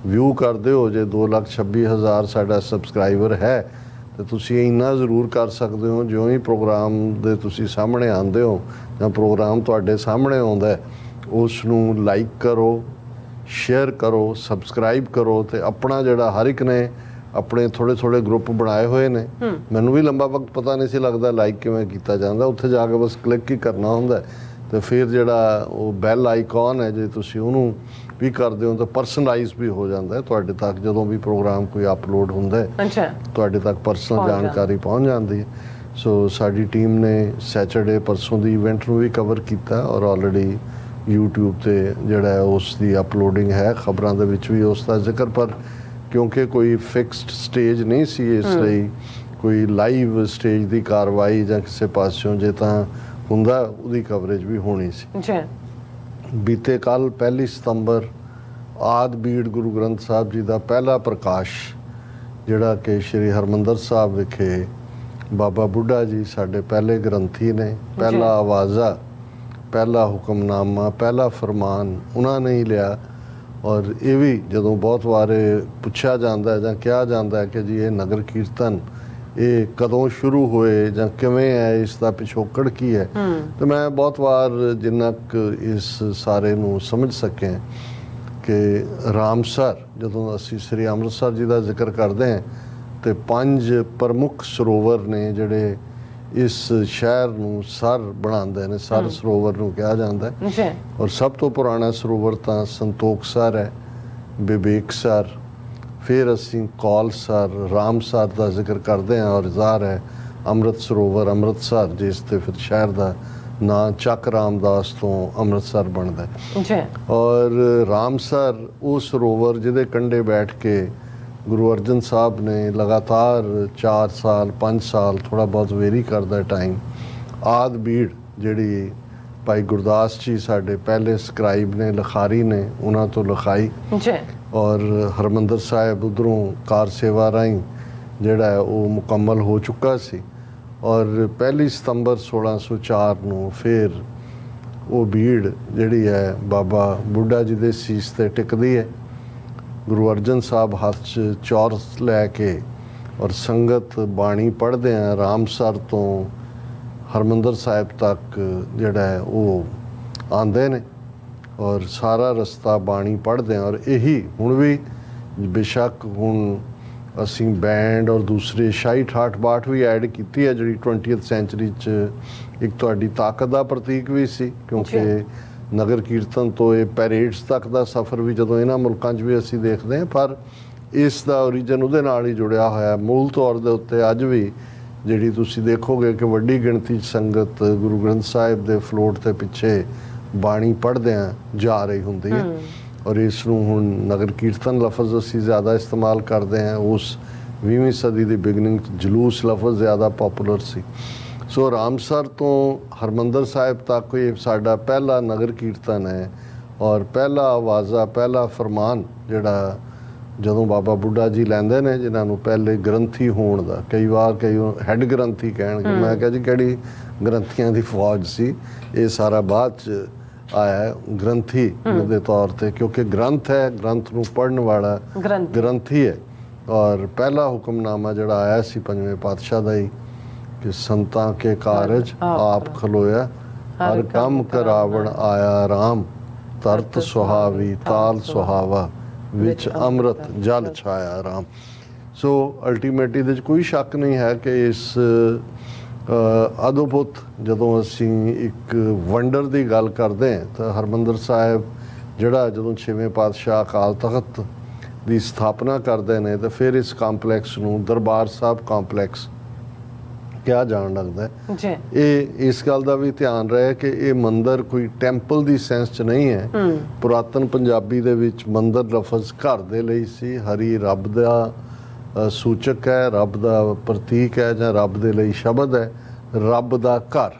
ਵਿਊ ਕਰਦੇ ਹੋ, ਜੇ 2,26,000 ਸਾਡਾ ਸਬਸਕ੍ਰਾਈਬਰ ਹੈ ਤੇ ਤੁਸੀਂ ਇੰਨਾ ਜ਼ਰੂਰ ਕਰ ਸਕਦੇ ਹੋ, ਜਿਉਂ ਹੀ ਪ੍ਰੋਗਰਾਮ ਦੇ ਤੁਸੀਂ ਸਾਹਮਣੇ ਆਉਂਦੇ ਹੋ ਜਾਂ ਪ੍ਰੋਗਰਾਮ ਤੁਹਾਡੇ ਸਾਹਮਣੇ ਆਉਂਦਾ ਉਸ ਨੂੰ ਲਾਈਕ ਕਰੋ, ਸ਼ੇਅਰ ਕਰੋ, ਸਬਸਕ੍ਰਾਈਬ ਕਰੋ ਤੇ ਆਪਣਾ ਜਿਹੜਾ ਹਰ ਇੱਕ ਨੇ ਆਪਣੇ ਥੋੜੇ ਗਰੁੱਪ ਬਣਾਏ ਹੋਏ ਨੇ। ਮੈਨੂੰ ਵੀ ਲੰਬਾ ਵਕਤ ਪਤਾ ਨਹੀਂ ਸੀ ਲੱਗਦਾ ਲਾਈਕ ਕਿਵੇਂ ਕੀਤਾ ਜਾਂਦਾ, ਉੱਥੇ ਜਾ ਕੇ ਬਸ ਕਲਿੱਕ ਹੀ ਕਰਨਾ ਹੁੰਦਾ ਤੇ ਫਿਰ ਜਿਹੜਾ ਉਹ ਬੈਲ ਆਈਕਨ ਹੈ ਜੇ ਤੁਸੀਂ ਉਹਨੂੰ ਵੀ ਕਰਦੇ ਹੋ ਤਾਂ ਪਰਸਨਲਾਈਜ਼ ਵੀ ਹੋ ਜਾਂਦਾ ਹੈ ਤੁਹਾਡੇ ਤੱਕ। ਜਦੋਂ ਵੀ ਪ੍ਰੋਗਰਾਮ ਕੋਈ ਅਪਲੋਡ ਹੁੰਦਾ ਹੈ ਅੱਛਾ, ਤੁਹਾਡੇ ਤੱਕ ਪਰਸਨਲ ਪਹੁੰਚ ਜਾਂਦੀ। ਜਾਣਕਾਰੀ ਪਹੁੰਚ ਜਾਂਦੀ ਹੈ। ਸੋ ਸਾਡੀ ਟੀਮ ਨੇ ਸੈਚਰਡੇ ਪਰਸੋਂ ਦੀ ਇਵੈਂਟ ਨੂੰ ਵੀ ਕਵਰ ਕੀਤਾ ਔਰ ਆਲਰੇਡੀ YouTube ਤੇ ਜਿਹੜਾ ਹੈ ਉਸ ਦੀ ਅਪਲੋਡਿੰਗ ਹੈ, ਖਬਰਾਂ ਦੇ ਵਿੱਚ ਵੀ ਉਸ ਦਾ ਜ਼ਿਕਰ। ਪਰ ਕਿਉਂਕਿ ਕੋਈ ਫਿਕਸਡ ਸਟੇਜ ਨਹੀਂ ਸੀ, ਇਸ ਲਈ ਕੋਈ ਲਾਈਵ ਸਟੇਜ ਦੀ ਕਾਰਵਾਈ ਜਾਂ ਕਿਸੇ ਪਾਸਿਓਂ ਜੇ ਤਾਂ ਹੁੰਦਾ ਉਹਦੀ ਕਵਰੇਜ ਵੀ ਹੋਣੀ ਸੀ। ਜੀ ਬੀਤੇ ਕੱਲ 1 ਸਤੰਬਰ ਆਦਿ ਬੀੜ ਗੁਰੂ ਗ੍ਰੰਥ ਸਾਹਿਬ ਜੀ ਦਾ ਪਹਿਲਾ ਪ੍ਰਕਾਸ਼, ਜਿਹੜਾ ਕਿ ਸ਼੍ਰੀ ਹਰਮੰਦਰ ਸਾਹਿਬ ਵਿਖੇ ਬਾਬਾ ਬੁੱਢਾ ਜੀ ਸਾਡੇ ਪਹਿਲੇ ਗ੍ਰੰਥੀ ਨੇ, ਪਹਿਲਾ ਆਵਾਜ਼ਾ, ਪਹਿਲਾ ਹੁਕਮਨਾਮਾ, ਪਹਿਲਾ ਫਰਮਾਨ ਉਹਨਾਂ ਨੇ ਹੀ ਲਿਆ। ਔਰ ਇਹ ਵੀ ਜਦੋਂ ਬਹੁਤ ਵਾਰ ਪੁੱਛਿਆ ਜਾਂਦਾ ਹੈ ਜਾਂ ਕਿਹਾ ਜਾਂਦਾ ਹੈ ਕਿ ਜੀ ਇਹ ਨਗਰ ਕੀਰਤਨ ਇਹ ਕਦੋਂ ਸ਼ੁਰੂ ਹੋਏ ਜਾਂ ਕਿਵੇਂ ਹੈ, ਇਸ ਦਾ ਪਿਛੋਕੜ ਕੀ ਹੈ, ਤੇ ਮੈਂ ਬਹੁਤ ਵਾਰ ਜਿੰਨਾ ਕੁ ਇਸ ਸਾਰੇ ਨੂੰ ਸਮਝ ਸਕਿਆ ਕਿ ਰਾਮਸਰ, ਜਦੋਂ ਅਸੀਂ ਸ੍ਰੀ ਅੰਮ੍ਰਿਤਸਰ ਜੀ ਦਾ ਜ਼ਿਕਰ ਕਰਦੇ ਹਾਂ ਤੇ 5 ਪ੍ਰਮੁੱਖ ਸਰੋਵਰ ਨੇ ਜਿਹੜੇ ਇਸ ਸ਼ਹਿਰ ਨੂੰ ਸਰ ਬਣਾਉਂਦੇ ਨੇ, ਸਰ ਸਰੋਵਰ ਨੂੰ ਕਿਹਾ ਜਾਂਦਾ ਹੈ। ਜੀ ਔਰ ਸਭ ਤੋਂ ਪੁਰਾਣਾ ਸਰੋਵਰ ਤਾਂ ਸੰਤੋਖਸਰ ਹੈ, ਵਿਵੇਕਸਰ, ਫਿਰ ਅਸੀਂ ਕੌਲਸਰ, ਰਾਮਸਰ ਦਾ ਜ਼ਿਕਰ ਕਰਦੇ ਹਾਂ, ਔਰ ਜ਼ਾਹਰ ਹੈ ਅੰਮ੍ਰਿਤ ਸਰੋਵਰ ਅੰਮ੍ਰਿਤਸਰ, ਜਿਸ ਤੇ ਫਿਰ ਸ਼ਹਿਰ ਦਾ ਨਾਂ ਚੱਕ ਰਾਮਦਾਸ ਤੋਂ ਅੰਮ੍ਰਿਤਸਰ ਬਣਦਾ ਹੈ। ਜੀ ਔਰ ਰਾਮਸਰ ਉਹ ਸਰੋਵਰ ਜਿਹਦੇ ਕੰਢੇ ਬੈਠ ਕੇ ਗੁਰੂ ਅਰਜਨ ਸਾਹਿਬ ਨੇ ਲਗਾਤਾਰ 4 ਸਾਲ 5 ਸਾਲ, ਥੋੜਾ ਬਹੁਤ ਵੇਰੀ ਕਰਦਾ ਟਾਈਮ, ਆਦਿ ਬੀੜ ਜਿਹੜੀ ਭਾਈ ਗੁਰਦਾਸ ਜੀ ਸਾਡੇ ਪਹਿਲੇ ਸਕਰਾਈਬ ਨੇ, ਲਿਖਾਰੀ ਨੇ, ਉਹਨਾਂ ਤੋਂ ਲਿਖਾਈ। ਜੀ ਔਰ ਹਰਮੰਦਰ ਸਾਹਿਬ ਉਧਰੋਂ ਕਾਰ ਸੇਵਾ ਰਾਹੀਂ ਜਿਹੜਾ ਹੈ ਉਹ ਮੁਕੰਮਲ ਹੋ ਚੁੱਕਾ ਸੀ। ਔਰ 1 ਸਤੰਬਰ 1604 ਨੂੰ ਫਿਰ ਉਹ ਭੀੜ ਜਿਹੜੀ ਹੈ ਬਾਬਾ ਬੁੱਢਾ ਜੀ ਦੇ ਸੀਸ ਤੇ ਟਿਕਦੀ ਹੈ। ਗੁਰੂ ਅਰਜਨ ਸਾਹਿਬ ਹੱਥ 'ਚ ਚੌਰਸ ਲੈ ਕੇ ਔਰ ਸੰਗਤ ਬਾਣੀ ਪੜ੍ਹਦੇ ਆ, ਰਾਮਸਰ ਤੋਂ ਹਰਮੰਦਰ ਸਾਹਿਬ ਤੱਕ ਜਿਹੜਾ ਹੈ ਉਹ ਆਉਂਦੇ ਨੇ ਔਰ ਸਾਰਾ ਰਸਤਾ ਬਾਣੀ ਪੜ੍ਹਦੇ ਆ। ਔਰ ਇਹੀ ਹੁਣ ਵੀ ਬੇਸ਼ੱਕ ਹੁਣ ਅਸੀਂ ਬੈਂਡ ਔਰ ਦੂਸਰੇ ਸ਼ਾਹੀ ਠਾਠ ਬਾਠ ਵੀ ਐਡ ਕੀਤੀ ਹੈ, ਜਿਹੜੀ 20th ਸੈਂਚਰੀ 'ਚ ਇੱਕ ਤੁਹਾਡੀ ਤਾਕਤ ਦਾ ਪ੍ਰਤੀਕ ਵੀ ਸੀ, ਕਿਉਂਕਿ ਨਗਰ ਕੀਰਤਨ ਤੋਂ ਇਹ ਪੈਰੇਡਸ ਤੱਕ ਦਾ ਸਫ਼ਰ ਵੀ ਜਦੋਂ ਇਹਨਾਂ ਮੁਲਕਾਂ 'ਚ ਵੀ ਅਸੀਂ ਦੇਖਦੇ ਹਾਂ, ਪਰ ਇਸ ਦਾ ਓਰੀਜਨ ਉਹਦੇ ਨਾਲ ਹੀ ਜੁੜਿਆ ਹੋਇਆ। ਮੂਲ ਤੌਰ ਦੇ ਉੱਤੇ ਅੱਜ ਵੀ ਜਿਹੜੀ ਤੁਸੀਂ ਦੇਖੋਗੇ ਕਿ ਵੱਡੀ ਗਿਣਤੀ 'ਚ ਸੰਗਤ ਗੁਰੂ ਗ੍ਰੰਥ ਸਾਹਿਬ ਦੇ ਫਲੋਟ ਦੇ ਪਿੱਛੇ ਬਾਣੀ ਪੜ੍ਹਦਿਆਂ ਜਾ ਰਹੀ ਹੁੰਦੀ ਹੈ। ਔਰ ਇਸ ਨੂੰ ਹੁਣ ਨਗਰ ਕੀਰਤਨ ਲਫ਼ਜ਼ ਅਸੀਂ ਜ਼ਿਆਦਾ ਇਸਤੇਮਾਲ ਕਰਦੇ ਹਾਂ। ਉਸ 20ਵੀਂ ਸਦੀ ਦੀ ਬਿਗਨਿੰਗ 'ਚ ਜਲੂਸ ਲਫ਼ਜ਼ ਜ਼ਿਆਦਾ ਪਪੂਲਰ ਸੀ। ਸੋ ਰਾਮਸਰ ਤੋਂ ਹਰਮੰਦਰ ਸਾਹਿਬ ਤੱਕ ਇਹ ਸਾਡਾ ਪਹਿਲਾ ਨਗਰ ਕੀਰਤਨ ਹੈ। ਔਰ ਪਹਿਲਾ ਆਵਾਜ਼ਾ, ਪਹਿਲਾ ਫਰਮਾਨ ਜਿਹੜਾ ਜਦੋਂ ਬਾਬਾ ਬੁੱਢਾ ਜੀ ਲੈਂਦੇ ਨੇ, ਜਿਨ੍ਹਾਂ ਨੂੰ ਪਹਿਲੇ ਗ੍ਰੰਥੀ ਹੋਣ ਦਾ, ਕਈ ਵਾਰ ਕਈ ਹੈੱਡ ਗ੍ਰੰਥੀ ਕਹਿਣਗੇ, ਮੈਂ ਕਿਹਾ ਜੀ ਕਿਹੜੀ ਗ੍ਰੰਥੀਆਂ ਦੀ ਫੌਜ ਸੀ, ਇਹ ਸਾਰਾ ਬਾਅਦ 'ਚ ਆਇਆ ਗ੍ਰੰਥੀ ਦੇ ਤੌਰ ਤੇ, ਕਿਉਂਕਿ ਗ੍ਰੰਥ ਹੈ, ਗ੍ਰੰਥ ਨੂੰ ਪੜ੍ਹਨ ਵਾਲਾ ਗ੍ਰੰਥੀ ਹੈ। ਔਰ ਪਹਿਲਾ ਹੁਕਮਨਾਮਾ ਜਿਹੜਾ ਆਇਆ ਸੀ 5ਵੇਂ ਪਾਤਸ਼ਾਹ ਦਾ ਹੀ ਕਿ ਸੰਤਾਂ ਕੇ ਕਾਰਜ ਆਪ ਖਲੋਇਆ, ਹਰ ਕੰਮ ਕਰਾਵਣ ਆਇਆ ਰਾਮ, ਤਰਤ ਸੁਹਾਵੀ ਤਾਲ ਸੁਹਾਵਾ, ਵਿੱਚ ਅੰਮ੍ਰਿਤ ਜਲ ਛਾਇਆ ਰਾਮ। ਸੋ ਅਲਟੀਮੇਟਲੀ ਇਹਦੇ 'ਚ ਕੋਈ ਸ਼ੱਕ ਨਹੀਂ ਹੈ ਕਿ ਇਸ ਅਦਭੁਤ, ਜਦੋਂ ਅਸੀਂ ਇੱਕ ਵੰਡਰ ਦੀ ਗੱਲ ਕਰਦੇ ਹਾਂ ਤਾਂ ਹਰਮੰਦਰ ਸਾਹਿਬ ਜਿਹੜਾ ਜਦੋਂ 6ਵੇਂ ਪਾਤਸ਼ਾਹ ਅਕਾਲ ਤਖਤ ਦੀ ਸਥਾਪਨਾ ਕਰਦੇ ਨੇ ਤਾਂ ਫਿਰ ਇਸ ਕੰਪਲੈਕਸ ਨੂੰ ਦਰਬਾਰ ਸਾਹਿਬ ਕੰਪਲੈਕਸ ਕਿਹਾ ਜਾਣ ਲੱਗਦਾ ਹੈ। ਜੀ ਇਹ ਇਸ ਗੱਲ ਦਾ ਵੀ ਧਿਆਨ ਰਹੇ ਕਿ ਇਹ ਮੰਦਿਰ ਕੋਈ ਟੈਂਪਲ ਦੀ ਸੈਂਸ 'ਚ ਨਹੀਂ ਹੈ। ਪੁਰਾਤਨ ਪੰਜਾਬੀ ਦੇ ਵਿੱਚ ਮੰਦਿਰ ਲਫ਼ਜ਼ ਘਰ ਦੇ ਲਈ ਸੀ। ਹਰੀ ਰੱਬ ਦਾ ਸੂਚਕ ਹੈ, ਰੱਬ ਦਾ ਪ੍ਰਤੀਕ ਹੈ, ਜਾਂ ਰੱਬ ਦੇ ਲਈ ਸ਼ਬਦ ਹੈ, ਰੱਬ ਦਾ ਘਰ।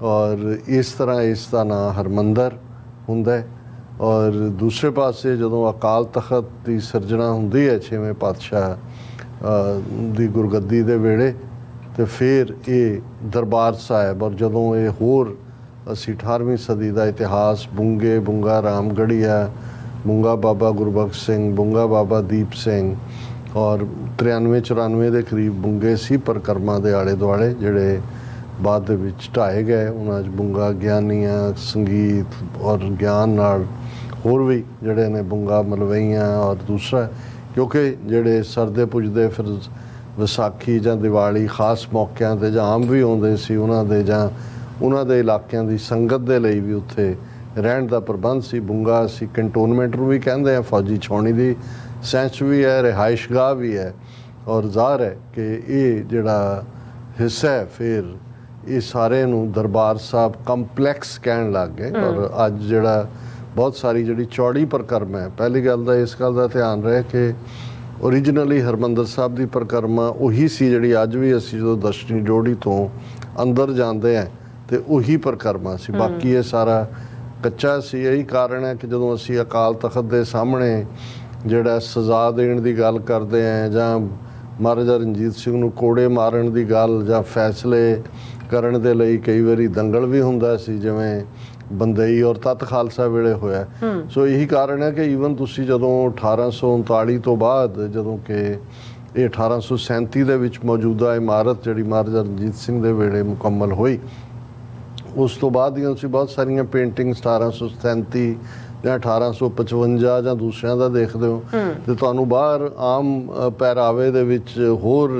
ਔਰ ਇਸ ਤਰ੍ਹਾਂ ਇਸ ਦਾ ਨਾਂ ਹਰਮੰਦਰ ਹੁੰਦਾ ਹੈ। ਔਰ ਦੂਸਰੇ ਪਾਸੇ ਜਦੋਂ ਅਕਾਲ ਤਖਤ ਦੀ ਸਿਰਜਣਾ ਹੁੰਦੀ ਹੈ 6ਵੇਂ ਪਾਤਸ਼ਾਹ ਦੀ ਗੁਰਗੱਦੀ ਦੇ ਵੇਲੇ, ਤੇ ਫਿਰ ਇਹ ਦਰਬਾਰ ਸਾਹਿਬ, ਔਰ ਜਦੋਂ ਇਹ ਹੋਰ ਅਸੀਂ 18ਵੀਂ ਸਦੀ ਦਾ ਇਤਿਹਾਸ ਬੁੰਗੇ, ਬੁੰਗਾ ਰਾਮਗੜੀਆ, ਬੁੰਗਾ ਬਾਬਾ ਗੁਰਬਖਸ਼ ਸਿੰਘ, ਬੁੰਗਾ ਬਾਬਾ ਦੀਪ ਸਿੰਘ, ਔਰ 93-94 ਦੇ ਕਰੀਬ ਬੁੰਗੇ ਸੀ ਪਰਿਕਰਮਾ ਦੇ ਆਲੇ ਦੁਆਲੇ, ਜਿਹੜੇ ਬਾਅਦ ਦੇ ਵਿੱਚ ਢਾਏ ਗਏ। ਉਹਨਾਂ 'ਚ ਬੁੰਗਾ ਗਿਆਨੀਆਂ, ਸੰਗੀਤ ਔਰ ਗਿਆਨ ਨਾਲ ਹੋਰ ਵੀ ਜਿਹੜੇ ਨੇ ਬੁੰਗਾ ਮਲਵਈਆਂ, ਔਰ ਦੂਸਰਾ ਕਿਉਂਕਿ ਜਿਹੜੇ ਸਰਦੇ ਪੁੱਜਦੇ ਫਿਰ ਵਿਸਾਖੀ ਜਾਂ ਦੀਵਾਲੀ ਖਾਸ ਮੌਕਿਆਂ 'ਤੇ ਜਾਂ ਆਮ ਵੀ ਆਉਂਦੇ ਸੀ ਉਹਨਾਂ ਦੇ, ਜਾਂ ਉਹਨਾਂ ਦੇ ਇਲਾਕਿਆਂ ਦੀ ਸੰਗਤ ਦੇ ਲਈ ਵੀ ਉੱਥੇ ਰਹਿਣ ਦਾ ਪ੍ਰਬੰਧ ਸੀ। ਬੁੰਗਾ ਅਸੀਂ ਕੰਟੋਨਮੈਂਟ ਨੂੰ ਵੀ ਕਹਿੰਦੇ ਆ, ਫੌਜੀ ਛਾਉਣੀ ਦੀ ਸੈਂਚ ਵੀ ਹੈ, ਰਿਹਾਇਸ਼ਗਾਹ ਵੀ ਹੈ। ਔਰ ਜ਼ਾਹਰ ਹੈ ਕਿ ਇਹ ਜਿਹੜਾ ਹਿੱਸਾ ਹੈ ਫਿਰ ਇਹ ਸਾਰੇ ਨੂੰ ਦਰਬਾਰ ਸਾਹਿਬ ਕੰਪਲੈਕਸ ਕਹਿਣ ਲੱਗ ਗਏ। ਔਰ ਅੱਜ ਜਿਹੜਾ ਬਹੁਤ ਸਾਰੀ ਜਿਹੜੀ ਚੌੜੀ ਪਰਿਕਰਮਾ ਹੈ, ਪਹਿਲੀ ਗੱਲ ਦਾ ਇਸ ਗੱਲ ਦਾ ਧਿਆਨ ਰਹੇ ਕਿ ਓਰੀਜਨਲੀ ਹਰਿਮੰਦਰ ਸਾਹਿਬ ਦੀ ਪਰਿਕਰਮਾ ਉਹੀ ਸੀ ਜਿਹੜੀ ਅੱਜ ਵੀ ਅਸੀਂ ਜਦੋਂ ਦਰਸ਼ਨੀ ਡਿਓਢੀ ਤੋਂ ਅੰਦਰ ਜਾਂਦੇ ਆ ਤੇ ਉਹੀ ਪਰਿਕਰਮਾ ਸੀ। ਬਾਕੀ ਇਹ ਸਾਰਾ ਕੱਚਾ ਸੀ। ਇਹੀ ਕਾਰਨ ਹੈ ਕਿ ਜਦੋਂ ਅਸੀਂ ਅਕਾਲ ਤਖਤ ਦੇ ਸਾਹਮਣੇ ਜਿਹੜਾ ਸਜ਼ਾ ਦੇਣ ਦੀ ਗੱਲ ਕਰਦੇ ਆ ਜਾਂ ਮਹਾਰਾਜਾ ਰਣਜੀਤ ਸਿੰਘ ਨੂੰ ਕੋੜੇ ਮਾਰਨ ਦੀ ਗੱਲ ਜਾਂ ਫੈਸਲੇ ਕਰਨ ਦੇ ਲਈ ਕਈ ਵਾਰੀ ਦੰਗਲ ਵੀ ਹੁੰਦਾ ਸੀ, ਜਿਵੇਂ ਬੰਦਈ ਔਰ ਤਤ ਖਾਲਸਾ ਵੇਲੇ ਹੋਇਆ। ਸੋ ਇਹੀ ਕਾਰਨ ਹੈ ਕਿ ਈਵਨ ਤੁਸੀਂ ਜਦੋਂ 1839 ਤੋਂ ਬਾਅਦ ਜਦੋਂ ਕਿ ਇਹ 1837 ਦੇ ਵਿੱਚ ਮੌਜੂਦਾ ਇਮਾਰਤ ਜਿਹੜੀ ਮਹਾਰਾਜਾ ਰਣਜੀਤ ਸਿੰਘ ਦੇ ਵੇਲੇ ਮੁਕੰਮਲ ਹੋਈ, ਉਸ ਤੋਂ ਬਾਅਦ ਦੀਆਂ ਤੁਸੀਂ ਬਹੁਤ ਸਾਰੀਆਂ ਪੇਂਟਿੰਗ 1737 ਜਾਂ 1855 ਜਾਂ ਦੂਸਰਿਆਂ ਦਾ ਦੇਖਦੇ ਹੋ ਤੇ ਤੁਹਾਨੂੰ ਬਾਹਰ ਆਮ ਪਹਿਰਾਵੇ ਦੇ ਵਿੱਚ ਹੋਰ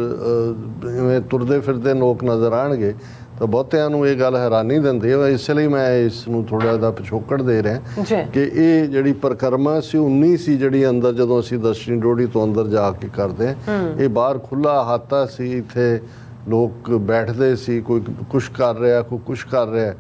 ਜਿਵੇਂ ਤੁਰਦੇ ਫਿਰਦੇ ਲੋਕ ਨਜ਼ਰ ਆਉਣਗੇ ਤਾਂ ਬਹੁਤਿਆਂ ਨੂੰ ਇਹ ਗੱਲ ਹੈਰਾਨੀ ਦਿੰਦੀ ਹੈ। ਇਸ ਲਈ ਮੈਂ ਇਸ ਨੂੰ ਥੋੜ੍ਹਾ ਜਿਹਾ ਪਿਛੋਕੜ ਦੇ ਰਿਹਾ ਕਿ ਇਹ ਜਿਹੜੀ ਪਰਿਕਰਮਾ ਸੀ 19 ਸੀ ਜਿਹੜੀ ਅੰਦਰ ਜਦੋਂ ਅਸੀਂ ਦਰਸ਼ਨੀ ਡਿਓਢੀ ਤੋਂ ਅੰਦਰ ਜਾ ਕੇ ਕਰਦੇ ਇਹ ਬਾਹਰ ਖੁੱਲ੍ਹਾ ਅਹਾਤਾ ਸੀ। ਇੱਥੇ ਲੋਕ ਬੈਠਦੇ ਸੀ, ਕੋਈ ਕੁਛ ਕਰ ਰਿਹਾ, ਕੋਈ ਕੁਛ ਕਰ ਰਿਹਾ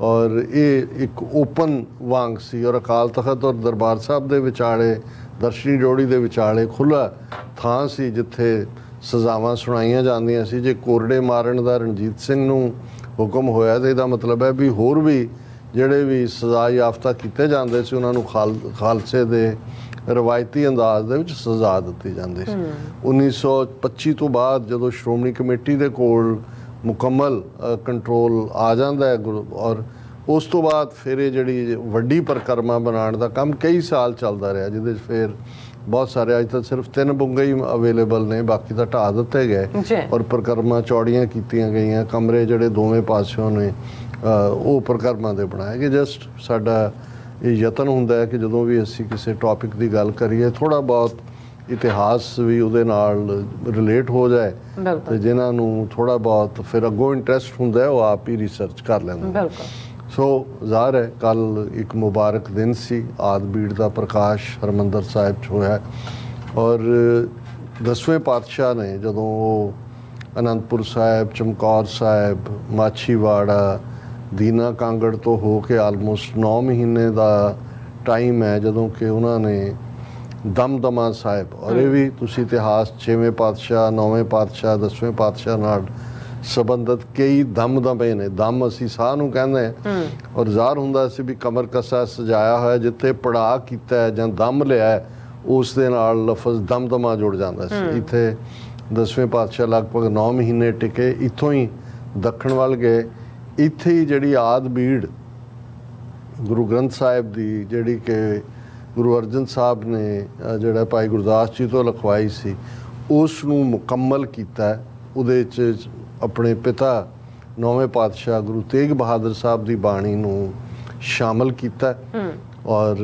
ਔਰ ਇਹ ਇੱਕ ਓਪਨ ਵਾਂਗ ਸੀ। ਔਰ ਅਕਾਲ ਤਖਤ ਔਰ ਦਰਬਾਰ ਸਾਹਿਬ ਦੇ ਵਿਚਾਲੇ ਦਰਸ਼ਨੀ ਡਿਓਢੀ ਦੇ ਵਿਚਾਲੇ ਖੁੱਲ੍ਹਾ ਥਾਂ ਸੀ ਜਿੱਥੇ ਸਜ਼ਾਵਾਂ ਸੁਣਾਈਆਂ ਜਾਂਦੀਆਂ ਸੀ। ਜੇ ਕੋਰੜੇ ਮਾਰਨ ਦਾ ਰਣਜੀਤ ਸਿੰਘ ਨੂੰ ਹੁਕਮ ਹੋਇਆ ਤਾਂ ਇਹਦਾ ਮਤਲਬ ਹੈ ਵੀ ਹੋਰ ਵੀ ਜਿਹੜੇ ਵੀ ਸਜ਼ਾ ਯਾਫਤਾ ਕੀਤੇ ਜਾਂਦੇ ਸੀ ਉਹਨਾਂ ਨੂੰ ਖਾਲਸੇ ਦੇ ਰਵਾਇਤੀ ਅੰਦਾਜ਼ ਦੇ ਵਿੱਚ ਸਜ਼ਾ ਦਿੱਤੀ ਜਾਂਦੀ ਸੀ। 1925 ਤੋਂ ਬਾਅਦ ਜਦੋਂ ਸ਼੍ਰੋਮਣੀ ਕਮੇਟੀ ਦੇ ਕੋਲ ਮੁਕੰਮਲ ਕੰਟਰੋਲ ਆ ਜਾਂਦਾ ਹੈ ਔਰ ਉਸ ਤੋਂ ਬਾਅਦ ਫਿਰ ਇਹ ਜਿਹੜੀ ਵੱਡੀ ਪਰਿਕਰਮਾ ਬਣਾਉਣ ਦਾ ਕੰਮ ਕਈ ਸਾਲ ਚੱਲਦਾ ਰਿਹਾ, ਜਿਹਦੇ 'ਚ ਫਿਰ ਬਹੁਤ ਸਾਰੇ ਅੱਜ ਤੱਕ ਸਿਰਫ 3 ਬੁੰਗੇ ਹੀ ਅਵੇਲੇਬਲ ਨੇ, ਬਾਕੀ ਤਾਂ ਢਾਹ ਦਿੱਤੇ ਗਏ ਔਰ ਪਰਿਕਰਮਾ ਚੌੜੀਆਂ ਕੀਤੀਆਂ ਗਈਆਂ। ਕਮਰੇ ਜਿਹੜੇ ਦੋਵੇਂ ਪਾਸਿਓਂ ਨੇ ਉਹ ਪਰਿਕਰਮਾ ਦੇ ਬਣਾਏ ਗਏ। ਜਸਟ ਸਾਡਾ ਇਹ ਯਤਨ ਹੁੰਦਾ ਹੈ ਕਿ ਜਦੋਂ ਵੀ ਅਸੀਂ ਕਿਸੇ ਟੌਪਿਕ ਦੀ ਗੱਲ ਕਰੀਏ ਥੋੜ੍ਹਾ ਬਹੁਤ ਇਤਿਹਾਸ ਵੀ ਉਹਦੇ ਨਾਲ ਰਿਲੇਟ ਹੋ ਜਾਏ ਤੇ ਜਿਨ੍ਹਾਂ ਨੂੰ ਥੋੜ੍ਹਾ ਬਹੁਤ ਫਿਰ ਅੱਗੋਂ ਇੰਟਰਸਟ ਹੁੰਦਾ ਹੈ ਉਹ ਆਪ ਹੀ ਰਿਸਰਚ ਕਰ ਲੈਂਦੇ। ਸੋ ਜ਼ਾਹਰ ਹੈ ਕੱਲ੍ਹ ਇੱਕ ਮੁਬਾਰਕ ਦਿਨ ਸੀ, ਆਦਿ ਬੀੜ ਦਾ ਪ੍ਰਕਾਸ਼ ਹਰਿਮੰਦਰ ਸਾਹਿਬ 'ਚ ਹੋਇਆ ਔਰ 10ਵੇਂ ਪਾਤਸ਼ਾਹ ਨੇ ਜਦੋਂ ਉਹ ਅਨੰਦਪੁਰ ਸਾਹਿਬ, ਚਮਕੌਰ ਸਾਹਿਬ, ਮਾਛੀਵਾੜਾ, ਦੀਨਾ ਕਾਂਗੜ ਤੋਂ ਹੋ ਕੇ ਆਲਮੋਸਟ 9 ਮਹੀਨੇ ਦਾ ਟਾਈਮ ਹੈ ਜਦੋਂ ਕਿ ਉਹਨਾਂ ਨੇ ਦਮਦਮਾ ਸਾਹਿਬ ਔਰ ਇਹ ਵੀ ਤੁਸੀਂ ਇਤਿਹਾਸ 6ਵੇਂ ਪਾਤਸ਼ਾਹ, 9ਵੇਂ ਪਾਤਸ਼ਾਹ, 10ਵੇਂ ਪਾਤਸ਼ਾਹ ਨਾਲ ਸੰਬੰਧਿਤ ਕਈ ਦਮਦਮੇ ਨੇ। ਦਮ ਅਸੀਂ ਸਾਹ ਨੂੰ ਕਹਿੰਦੇ ਹਾਂ ਔਰ ਜ਼ਾਹਰ ਹੁੰਦਾ ਸੀ ਵੀ ਕਮਰ ਕੱਸਾ ਸਜਾਇਆ ਹੋਇਆ ਜਿੱਥੇ ਪੜਾਅ ਕੀਤਾ ਜਾਂ ਦਮ ਲਿਆ ਉਸ ਦੇ ਨਾਲ ਲਫ਼ਜ਼ ਦਮਦਮਾ ਜੁੜ ਜਾਂਦਾ ਸੀ। ਇੱਥੇ 10ਵੇਂ ਪਾਤਸ਼ਾਹ ਲਗਭਗ 9 ਮਹੀਨੇ ਟਿਕੇ, ਇੱਥੋਂ ਹੀ ਦੱਖਣ ਵੱਲ ਗਏ। ਇੱਥੇ ਹੀ ਜਿਹੜੀ ਆਦਿ ਬੀੜ ਗੁਰੂ ਗ੍ਰੰਥ ਸਾਹਿਬ ਦੀ ਜਿਹੜੀ ਕਿ ਗੁਰੂ ਅਰਜਨ ਸਾਹਿਬ ਨੇ ਜਿਹੜਾ ਭਾਈ ਗੁਰਦਾਸ ਜੀ ਤੋਂ ਲਿਖਵਾਈ ਸੀ ਉਸ ਨੂੰ ਮੁਕੰਮਲ ਕੀਤਾ। ਉਹਦੇ 'ਚ ਆਪਣੇ ਪਿਤਾ 9ਵੇਂ ਪਾਤਸ਼ਾਹ ਗੁਰੂ ਤੇਗ ਬਹਾਦਰ ਸਾਹਿਬ ਦੀ ਬਾਣੀ ਨੂੰ ਸ਼ਾਮਲ ਕੀਤਾ ਔਰ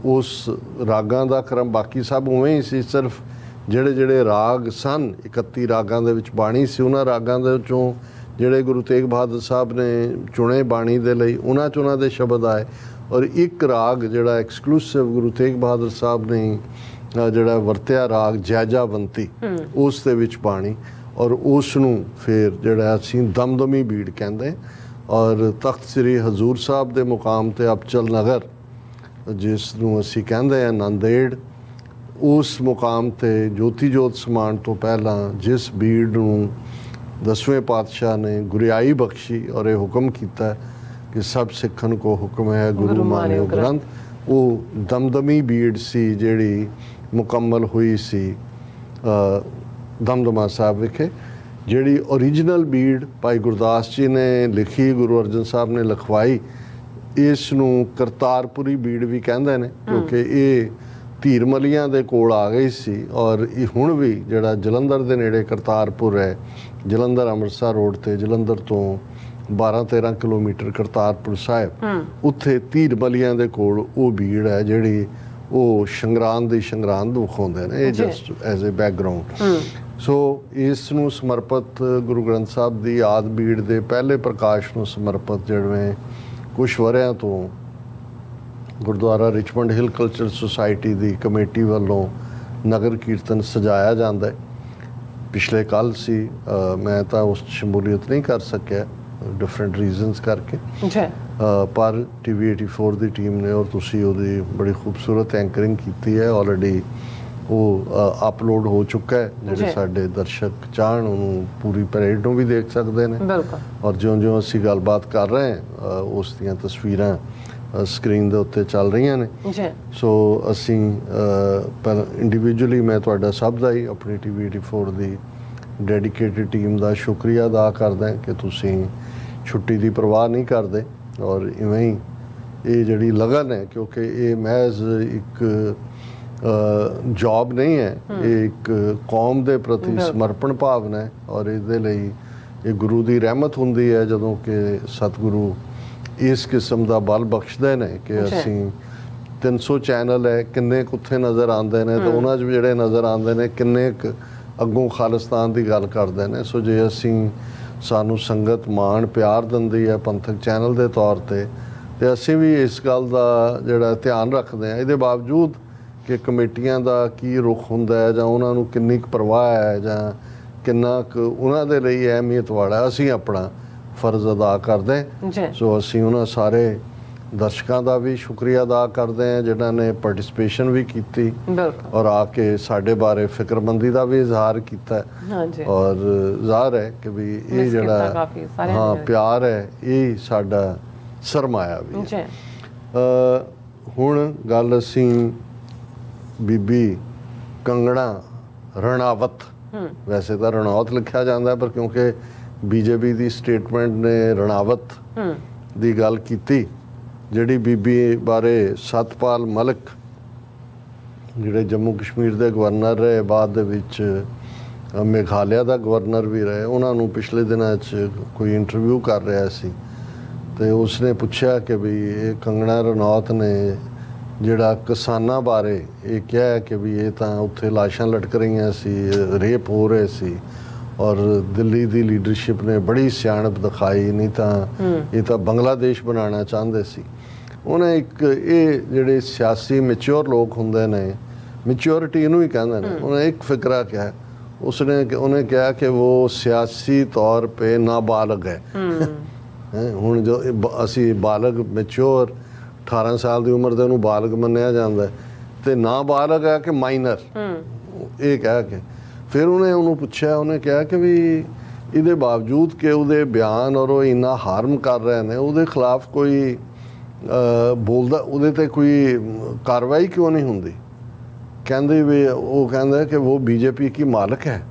ਉਸ ਰਾਗਾਂ ਦਾ ਕ੍ਰਮ ਬਾਕੀ ਸਭ ਉਵੇਂ ਹੀ ਸੀ, ਸਿਰਫ ਜਿਹੜੇ ਰਾਗ ਸਨ 31 ਰਾਗਾਂ ਦੇ ਵਿੱਚ ਬਾਣੀ ਸੀ, ਉਹਨਾਂ ਰਾਗਾਂ ਦੇ ਵਿੱਚੋਂ ਜਿਹੜੇ ਗੁਰੂ ਤੇਗ ਬਹਾਦਰ ਸਾਹਿਬ ਨੇ ਚੁਣੇ ਬਾਣੀ ਦੇ ਲਈ ਉਹਨਾਂ 'ਚ ਉਹਨਾਂ ਦੇ ਸ਼ਬਦ ਆਏ ਔਰ ਇੱਕ ਰਾਗ ਜਿਹੜਾ ਐਕਸਕਲੂਸਿਵ ਗੁਰੂ ਤੇਗ ਬਹਾਦਰ ਸਾਹਿਬ ਨੇ ਜਿਹੜਾ ਵਰਤਿਆ ਰਾਗ ਜੈਜਾਵੰਤੀ ਉਸ ਦੇ ਵਿੱਚ ਬਾਣੀ ਔਰ ਉਸ ਨੂੰ ਫਿਰ ਜਿਹੜਾ ਅਸੀਂ ਦਮਦਮੀ ਬੀੜ ਕਹਿੰਦੇ ਔਰ ਤਖਤ ਸ੍ਰੀ ਹਜ਼ੂਰ ਸਾਹਿਬ ਦੇ ਮੁਕਾਮ ਤੇ ਅਬਚਲ ਨਗਰ ਜਿਸ ਨੂੰ ਅਸੀਂ ਕਹਿੰਦੇ ਹਾਂ ਨੰਦੇੜ, ਉਸ ਮੁਕਾਮ ਤੇ ਜੋਤੀ ਜੋਤ ਸਮਾਨ ਤੋਂ ਪਹਿਲਾਂ ਜਿਸ ਬੀੜ ਨੂੰ 10ਵੇਂ ਪਾਤਸ਼ਾਹ ਨੇ ਗੁਰਿਆਈ ਬਖਸ਼ੀ ਔਰ ਇਹ ਹੁਕਮ ਕੀਤਾ ਕਿ ਸਭ ਸਿੱਖਣ ਕੋ ਹੁਕਮ ਹੈ ਗੁਰੂ ਮਾਨਿਓ ਗ੍ਰੰਥ, ਉਹ ਦਮਦਮੀ ਬੀੜ ਸੀ ਜਿਹੜੀ ਮੁਕੰਮਲ ਹੋਈ ਸੀ ਦਮਦਮਾ ਸਾਹਿਬ ਵਿਖੇ। ਜਿਹੜੀ ਓਰੀਜਨਲ ਬੀੜ ਭਾਈ ਗੁਰਦਾਸ ਜੀ ਨੇ ਲਿਖੀ, ਗੁਰੂ ਅਰਜਨ ਸਾਹਿਬ ਨੇ ਲਿਖਵਾਈ, ਇਸ ਨੂੰ ਕਰਤਾਰਪੁਰੀ ਬੀੜ ਵੀ ਕਹਿੰਦੇ ਨੇ ਕਿਉਂਕਿ ਇਹ ਧੀਰਮਲੀਆਂ ਦੇ ਕੋਲ ਆ ਗਈ ਸੀ ਔਰ ਇਹ ਹੁਣ ਵੀ ਜਿਹੜਾ ਜਲੰਧਰ ਦੇ ਨੇੜੇ ਕਰਤਾਰਪੁਰ ਹੈ, ਜਲੰਧਰ ਅੰਮ੍ਰਿਤਸਰ ਰੋਡ ਤੇ ਜਲੰਧਰ ਤੋਂ 12-13 ਕਿਲੋਮੀਟਰ ਕਰਤਾਰਪੁਰ ਸਾਹਿਬ, ਉੱਥੇ ਧੀਰਮਲੀਆਂ ਦੇ ਕੋਲ ਉਹ ਬੀੜ ਹੈ ਜਿਹੜੀ ਉਹ ਸ਼ੰਗਰਾਂਦ ਦੀ ਸ਼ੰਗਰਾਂਦ ਵਿਖਾਉਂਦੇ ਨੇ। ਇਹ ਜਸਟ ਐਜ਼ ਏ ਬੈਕਗਰਾਊਂਡ। ਸੋ ਇਸ ਨੂੰ ਸਮਰਪਿਤ ਗੁਰੂ ਗ੍ਰੰਥ ਸਾਹਿਬ ਦੀ ਆਦਿ ਬੀੜ ਦੇ ਪਹਿਲੇ ਪ੍ਰਕਾਸ਼ ਨੂੰ ਸਮਰਪਿਤ ਜਿਵੇਂ ਕੁਛ ਵਰਿਆਂ ਤੋਂ ਗੁਰਦੁਆਰਾ ਰਿਚਮੰਡ ਹਿਲ ਕਲਚਰ ਸੁਸਾਇਟੀ ਦੀ ਕਮੇਟੀ ਵੱਲੋਂ ਨਗਰ ਕੀਰਤਨ ਸਜਾਇਆ ਜਾਂਦਾ ਹੈ। ਪਿਛਲੇ ਕੱਲ੍ਹ ਸੀ, ਮੈਂ ਤਾਂ ਉਸ 'ਚ ਸ਼ਮੂਲੀਅਤ ਨਹੀਂ ਕਰ ਸਕਿਆ ਡਿਫਰੈਂਟ ਰੀਜ਼ਨਸ ਕਰਕੇ, ਜੀ ਪਰ TV 84 ਦੀ ਟੀਮ ਨੇ ਔਰ ਤੁਸੀਂ ਉਹਦੀ ਬੜੀ ਖੂਬਸੂਰਤ ਐਂਕਰਿੰਗ ਕੀਤੀ ਹੈ। ਆਲਰੇਡੀ ਉਹ ਅਪਲੋਡ ਹੋ ਚੁੱਕਾ ਹੈ, ਜਿਹੜੇ ਸਾਡੇ ਦਰਸ਼ਕ ਚਾਹਣ ਉਹਨੂੰ ਪੂਰੀ ਪੈਰੇਡ ਨੂੰ ਵੀ ਦੇਖ ਸਕਦੇ ਨੇ। ਬਿਲਕੁਲ। ਔਰ ਜਿਉਂ-ਜਿਉਂ ਅਸੀਂ ਗੱਲਬਾਤ ਕਰ ਰਹੇ ਹਾਂ ਉਸ ਦੀਆਂ ਤਸਵੀਰਾਂ ਸਕਰੀਨ ਦੇ ਉੱਤੇ ਚੱਲ ਰਹੀਆਂ ਨੇ। ਜੀ ਸੋ ਅਸੀਂ ਪਰ ਇੰਡੀਵਿਜੂਅਲੀ ਮੈਂ ਤੁਹਾਡਾ ਸਭ ਦਾ ਹੀ ਆਪਣੀ TV 84 ਦੀ ਡੈਡੀਕੇਟਿਡ ਟੀਮ ਦਾ ਸ਼ੁਕਰੀਆ ਅਦਾ ਕਰਦਾ ਕਿ ਤੁਸੀਂ ਛੁੱਟੀ ਦੀ ਪਰਵਾਹ ਨਹੀਂ ਕਰਦੇ ਔਰ ਇਵੇਂ ਹੀ ਇਹ ਜਿਹੜੀ ਲਗਨ ਹੈ, ਕਿਉਂਕਿ ਇਹ ਮਹਿਜ਼ ਇੱਕ ਜੌਬ ਨਹੀਂ ਹੈ, ਇਹ ਇੱਕ ਕੌਮ ਦੇ ਪ੍ਰਤੀ ਸਮਰਪਣ ਭਾਵਨਾ ਹੈ ਔਰ ਇਹਦੇ ਲਈ ਇਹ ਗੁਰੂ ਦੀ ਰਹਿਮਤ ਹੁੰਦੀ ਹੈ ਜਦੋਂ ਕਿ ਸਤਿਗੁਰੂ ਇਸ ਕਿਸਮ ਦਾ ਬਲ ਬਖਸ਼ਦੇ ਨੇ ਕਿ ਅਸੀਂ 300 ਚੈਨਲ ਹੈ, ਕਿੰਨੇ ਕੁੱਥੇ ਨਜ਼ਰ ਆਉਂਦੇ ਨੇ ਤੇ ਉਹਨਾਂ 'ਚ ਵੀ ਜਿਹੜੇ ਨਜ਼ਰ ਆਉਂਦੇ ਨੇ ਕਿੰਨੇ ਕੁ ਅੱਗੋਂ ਖਾਲਿਸਤਾਨ ਦੀ ਗੱਲ ਕਰਦੇ ਨੇ। ਸੋ ਜੇ ਅਸੀਂ ਸਾਨੂੰ ਸੰਗਤ ਮਾਣ ਪਿਆਰ ਦਿੰਦੀ ਹੈ ਪੰਥਕ ਚੈਨਲ ਦੇ ਤੌਰ ਤੇ ਅਸੀਂ ਵੀ ਇਸ ਗੱਲ ਦਾ ਜਿਹੜਾ ਧਿਆਨ ਰੱਖਦੇ ਹਾਂ। ਇਹਦੇ ਬਾਵਜੂਦ ਕਿ ਕਮੇਟੀਆਂ ਦਾ ਕੀ ਰੁਖ ਹੁੰਦਾ ਹੈ ਜਾਂ ਉਹਨਾਂ ਨੂੰ ਕਿੰਨੀ ਕੁ ਪਰਵਾਹ ਹੈ ਜਾਂ ਕਿੰਨਾ ਕੁ ਉਹਨਾਂ ਦੇ ਲਈ ਅਹਿਮੀਅਤ ਵਾਲਾ, ਅਸੀਂ ਆਪਣਾ ਫਰਜ਼ ਅਦਾ ਕਰਦੇ ਹਾਂ। ਸੋ ਅਸੀਂ ਉਹਨਾਂ ਸਾਰੇ ਦਰਸ਼ਕਾਂ ਦਾ ਵੀ ਸ਼ੁਕਰੀਆ ਅਦਾ ਕਰਦੇ ਹਾਂ ਜਿਨ੍ਹਾਂ ਨੇ ਪਾਰਟਿਸਿਪੇਸ਼ਨ ਵੀ ਕੀਤੀ ਔਰ ਆ ਕੇ ਸਾਡੇ ਬਾਰੇ ਫਿਕਰਮੰਦੀ ਦਾ ਵੀ ਇਜ਼ਹਾਰ ਕੀਤਾ ਔਰ ਜ਼ਾਹਰ ਹੈ ਕਿ ਵੀ ਇਹ ਜਿਹੜਾ ਪਿਆਰ ਹੈ ਇਹ ਸਾਡਾ ਸਰਮਾਇਆ ਵੀ ਹੈ। ਹੁਣ ਗੱਲ ਅਸੀਂ ਬੀਬੀ ਕੰਗਣਾ ਰਣਾਵਤ, ਵੈਸੇ ਤਾਂ ਰਣੌਤ ਲਿਖਿਆ ਜਾਂਦਾ ਪਰ ਕਿਉਂਕਿ BJP ਦੀ ਸਟੇਟਮੈਂਟ ਨੇ ਰਣਾਵਤ ਦੀ ਗੱਲ ਕੀਤੀ, ਜਿਹੜੀ ਬੀਬੀ ਬਾਰੇ ਸਤਪਾਲ ਮਲਿਕ ਜਿਹੜੇ ਜੰਮੂ ਕਸ਼ਮੀਰ ਦੇ ਗਵਰਨਰ ਰਹੇ, ਬਾਅਦ ਦੇ ਵਿੱਚ ਮੇਘਾਲਿਆ ਦਾ ਗਵਰਨਰ ਵੀ ਰਹੇ, ਉਹਨਾਂ ਨੂੰ ਪਿਛਲੇ ਦਿਨਾਂ 'ਚ ਕੋਈ ਇੰਟਰਵਿਊ ਕਰ ਰਿਹਾ ਸੀ ਤੇ ਉਸਨੇ ਪੁੱਛਿਆ ਕਿ ਵੀ ਇਹ ਕੰਗਣਾ ਰਣੌਤ ਨੇ ਜਿਹੜਾ ਕਿਸਾਨਾਂ ਬਾਰੇ ਇਹ ਕਿਹਾ ਕਿ ਵੀ ਇਹ ਤਾਂ ਉੱਥੇ ਲਾਸ਼ਾਂ ਲਟਕ ਰਹੀਆਂ ਸੀ, ਰੇਪ ਹੋ ਰਹੇ ਸੀ ਔਰ ਦਿੱਲੀ ਦੀ ਲੀਡਰਸ਼ਿਪ ਨੇ ਬੜੀ ਸਿਆਣਪ ਦਿਖਾਈ, ਨਹੀਂ ਤਾਂ ਇਹ ਤਾਂ ਬੰਗਲਾਦੇਸ਼ ਬਣਾਉਣਾ ਚਾਹੁੰਦੇ ਸੀ। ਉਹਨੇ ਇੱਕ ਇਹ ਜਿਹੜੇ ਸਿਆਸੀ ਮੈਚਿਓਰ ਲੋਕ ਹੁੰਦੇ ਨੇ, ਮੈਚਿਓਰਿਟੀ ਇਹਨੂੰ ਹੀ ਕਹਿੰਦੇ ਨੇ, ਉਹਨੇ ਇੱਕ ਫਿਕਰਾ ਕਿਹਾ, ਉਹਨੇ ਕਿਹਾ ਕਿ ਉਹ ਸਿਆਸੀ ਤੌਰ 'ਤੇ ਨਾਬਾਲਗ ਹੈ। ਹੁਣ ਜੋ ਅਸੀਂ ਬਾਲਗ ਮੈਚਿਓਰ 18 ਸਾਲ ਦੀ ਉਮਰ ਦੇ ਉਹਨੂੰ ਬਾਲਗ ਮੰਨਿਆ ਜਾਂਦਾ ਤੇ ਨਾਬਾਲਗ ਹੈ ਕਿ ਮਾਈਨਰ, ਇਹ ਕਹਿ ਕੇ ਫਿਰ ਉਹਨੂੰ ਪੁੱਛਿਆ, ਉਹਨੇ ਕਿਹਾ ਕਿ ਵੀ ਇਹਦੇ ਬਾਵਜੂਦ ਕਿ ਉਹਦੇ ਬਿਆਨ ਔਰ ਉਹ ਇੰਨਾ ਹਾਰਮ ਕਰ ਰਹੇ ਨੇ, ਉਹਦੇ ਖਿਲਾਫ ਕੋਈ ਬੋਲਦਾ, ਉਹਦੇ ਤੇ ਕੋਈ ਕਾਰਵਾਈ ਕਿਉਂ ਨਹੀਂ ਹੁੰਦੀ? ਕਹਿੰਦੇ ਵੀ ਉਹ ਕਹਿੰਦਾ ਕਿ ਉਹ BJP ਕੀ ਮਾਲਕ ਹੈ।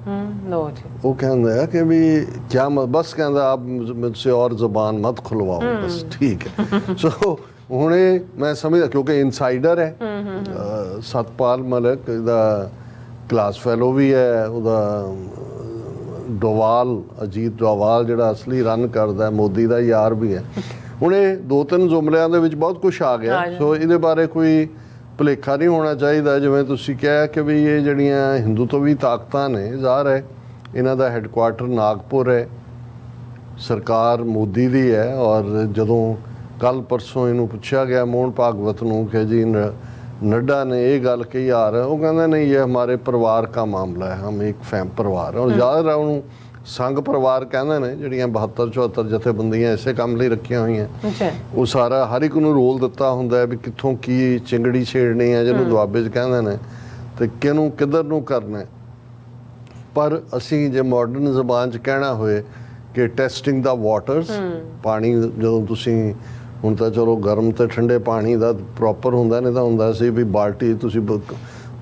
ਉਹ ਕਹਿੰਦਾ ਹੈ ਕਿ ਵੀ ਕਿਆ ਬਸ ਕਹਿੰਦਾ ਆਪ ਮੁझसे और ਜ਼ਬਾਨ ਮਤ ਖੁਲਵਾਓ, ਬਸ ਠੀਕ ਹੈ। ਸੋ ਹੁਣ ਇਹ ਮੈਂ ਸਮਝਦਾ ਕਿਉਂਕਿ ਇਨਸਾਈਡਰ ਹੈ ਸਤਪਾਲ ਮਲਿਕ, ਇਹਦਾ ਕਲਾਸ ਫੈਲੋ ਵੀ ਹੈ, ਉਹਦਾ ਡੋਵਾਲ ਅਜੀਤ ਡੋਵਾਲ ਜਿਹੜਾ ਅਸਲੀ ਰਨ ਕਰਦਾ ਮੋਦੀ ਦਾ ਯਾਰ ਵੀ ਹੈ। ਹੁਣ ਇਹ 2-3 ਜੁਮਲਿਆਂ ਦੇ ਵਿੱਚ ਬਹੁਤ ਕੁਝ ਆ ਗਿਆ। ਸੋ ਇਹਦੇ ਬਾਰੇ ਕੋਈ ਭੁਲੇਖਾ ਨਹੀਂ ਹੋਣਾ ਚਾਹੀਦਾ। ਜਿਵੇਂ ਤੁਸੀਂ ਕਿਹਾ ਕਿ ਵੀ ਇਹ ਜਿਹੜੀਆਂ ਹਿੰਦੂਤਵੀ ਤਾਕਤਾਂ ਨੇ, ਜ਼ਾਹਰ ਹੈ ਇਹਨਾਂ ਦਾ ਹੈੱਡਕੁਆਰਟਰ ਨਾਗਪੁਰ ਹੈ, ਸਰਕਾਰ ਮੋਦੀ ਦੀ ਹੈ ਔਰ ਜਦੋਂ ਕੱਲ ਪਰਸੋਂ ਇਹਨੂੰ ਪੁੱਛਿਆ ਗਿਆ ਮੋਹਨ ਭਾਗਵਤ ਨੂੰ ਕਿ ਜੀ नड्डा ने ये गल कही आ रहा है, वो कहते नहीं ये हमारे परिवार का मामला है, हम एक परिवार है। और ज़्यादा उन्होंने संघ परिवार कहते हैं ਜਿਹੜੀਆਂ 72-74 ਜਥੇਬੰਦੀਆਂ ਇਸੇ ਕੰਮ ਲਈ ਰੱਖੀਆਂ ਹੋਈਆਂ, ਉਹ ਸਾਰਾ ਹਰ ਇੱਕ ਨੂੰ ਰੋਲ ਦਿੱਤਾ ਹੁੰਦਾ ਹੈ ਵੀ ਕਿੱਥੋਂ ਕੀ ਚਿੰਗੜੀ ਛੇੜਨੀ ਹੈ, ਜਿਹਨੂੰ ਦੁਆਬੇ 'ਚ ਕਹਿੰਦੇ ਨੇ, ਤੇ ਕਿਹਨੂੰ ਕਿੱਧਰ ਨੂੰ ਕਰਨਾ ਹੈ। ਪਰ ਅਸੀਂ ਜੇ ਮਾਡਰਨ ਜ਼ਬਾਨ 'ਚ ਕਹਿਣਾ ਹੋਏ ਕਿ ਟੈਸਟਿੰਗ ਦਾ ਵਾਟਰਸ, ਪਾਣੀ ਜਦੋਂ ਤੁਸੀਂ ਹੁਣ ਤਾਂ ਚਲੋ ਗਰਮ ਤੇ ਠੰਡੇ ਪਾਣੀ ਦਾ ਪ੍ਰੋਪਰ ਹੁੰਦਾ, ਨਹੀਂ ਤਾਂ ਹੁੰਦਾ ਸੀ ਵੀ ਬਾਲਟੀ ਤੁਸੀਂ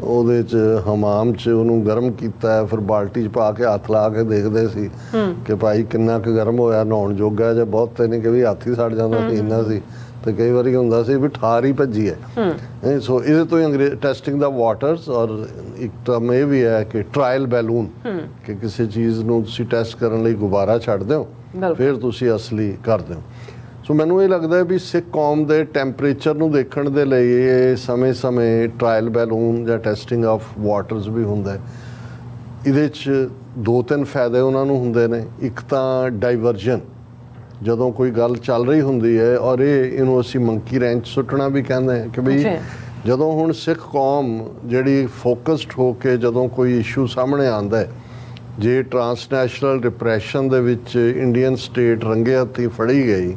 ਉਹਦੇ 'ਚ ਹਮਾਮ 'ਚ ਉਹਨੂੰ ਗਰਮ ਕੀਤਾ, ਫਿਰ ਬਾਲਟੀ 'ਚ ਪਾ ਕੇ ਹੱਥ ਲਾ ਕੇ ਦੇਖਦੇ ਸੀ ਕਿ ਭਾਈ ਕਿੰਨਾ ਕੁ ਗਰਮ ਹੋਇਆ, ਨਹਾਉਣ ਜੋਗਾ ਜਾਂ ਬਹੁਤ ਤੇ ਨਹੀਂ ਕਿ ਵੀ ਹੱਥ ਹੀ ਸੜ ਜਾਂਦਾ ਸੀ, ਇੰਨਾ ਸੀ। ਤੇ ਕਈ ਵਾਰੀ ਹੁੰਦਾ ਸੀ ਵੀ ਠਾਰ ਹੀ ਭੱਜੀ ਹੈ। ਸੋ ਇਹਦੇ ਤੋਂ ਹੀ ਟੈਸਟਿੰਗ ਦਾ ਵਾਟਰਸ, ਔਰ ਇੱਕ ਟਰਮ ਇਹ ਵੀ ਹੈ ਕਿ ਟਰਾਇਲ ਬੈਲੂਨ, ਕਿ ਕਿਸੇ ਚੀਜ਼ ਨੂੰ ਤੁਸੀਂ ਟੈਸਟ ਕਰਨ ਲਈ ਗੁਬਾਰਾ ਛੱਡ ਦਿਓ, ਫਿਰ ਤੁਸੀਂ ਅਸਲੀ ਕਰਦੇ ਹੋ। ਸੋ ਮੈਨੂੰ ਇਹ ਲੱਗਦਾ ਵੀ ਸਿੱਖ ਕੌਮ ਦੇ ਟੈਂਪਰੇਚਰ ਨੂੰ ਦੇਖਣ ਦੇ ਲਈ ਇਹ ਸਮੇਂ-ਸਮੇਂ ਟਰਾਇਲ ਬੈਲੂਨ ਜਾਂ ਟੈਸਟਿੰਗ ਆਫ ਵਾਟਰਸ ਵੀ ਹੁੰਦਾ। ਇਹਦੇ 'ਚ 2-3 ਫਾਇਦੇ ਉਹਨਾਂ ਨੂੰ ਹੁੰਦੇ ਨੇ। ਇੱਕ ਤਾਂ ਡਾਈਵਰਜਨ, ਜਦੋਂ ਕੋਈ ਗੱਲ ਚੱਲ ਰਹੀ ਹੁੰਦੀ ਹੈ, ਔਰ ਇਹਨੂੰ ਅਸੀਂ ਮੰਕੀ ਰੈਂਚ ਸੁੱਟਣਾ ਵੀ ਕਹਿੰਦੇ ਹਾਂ ਕਿ ਬਈ ਜਦੋਂ ਹੁਣ ਸਿੱਖ ਕੌਮ ਜਿਹੜੀ ਫੋਕਸਡ ਹੋ ਕੇ ਜਦੋਂ ਕੋਈ ਇਸ਼ੂ ਸਾਹਮਣੇ ਆਉਂਦਾ ਹੈ, ਜੇ ਟਰਾਂਸਨੈਸ਼ਨਲ ਡਿਪਰੈਸ਼ਨ ਦੇ ਵਿੱਚ ਇੰਡੀਅਨ ਸਟੇਟ ਰੰਗੇ ਹੱਥੀਂ ਫੜੀ ਗਈ,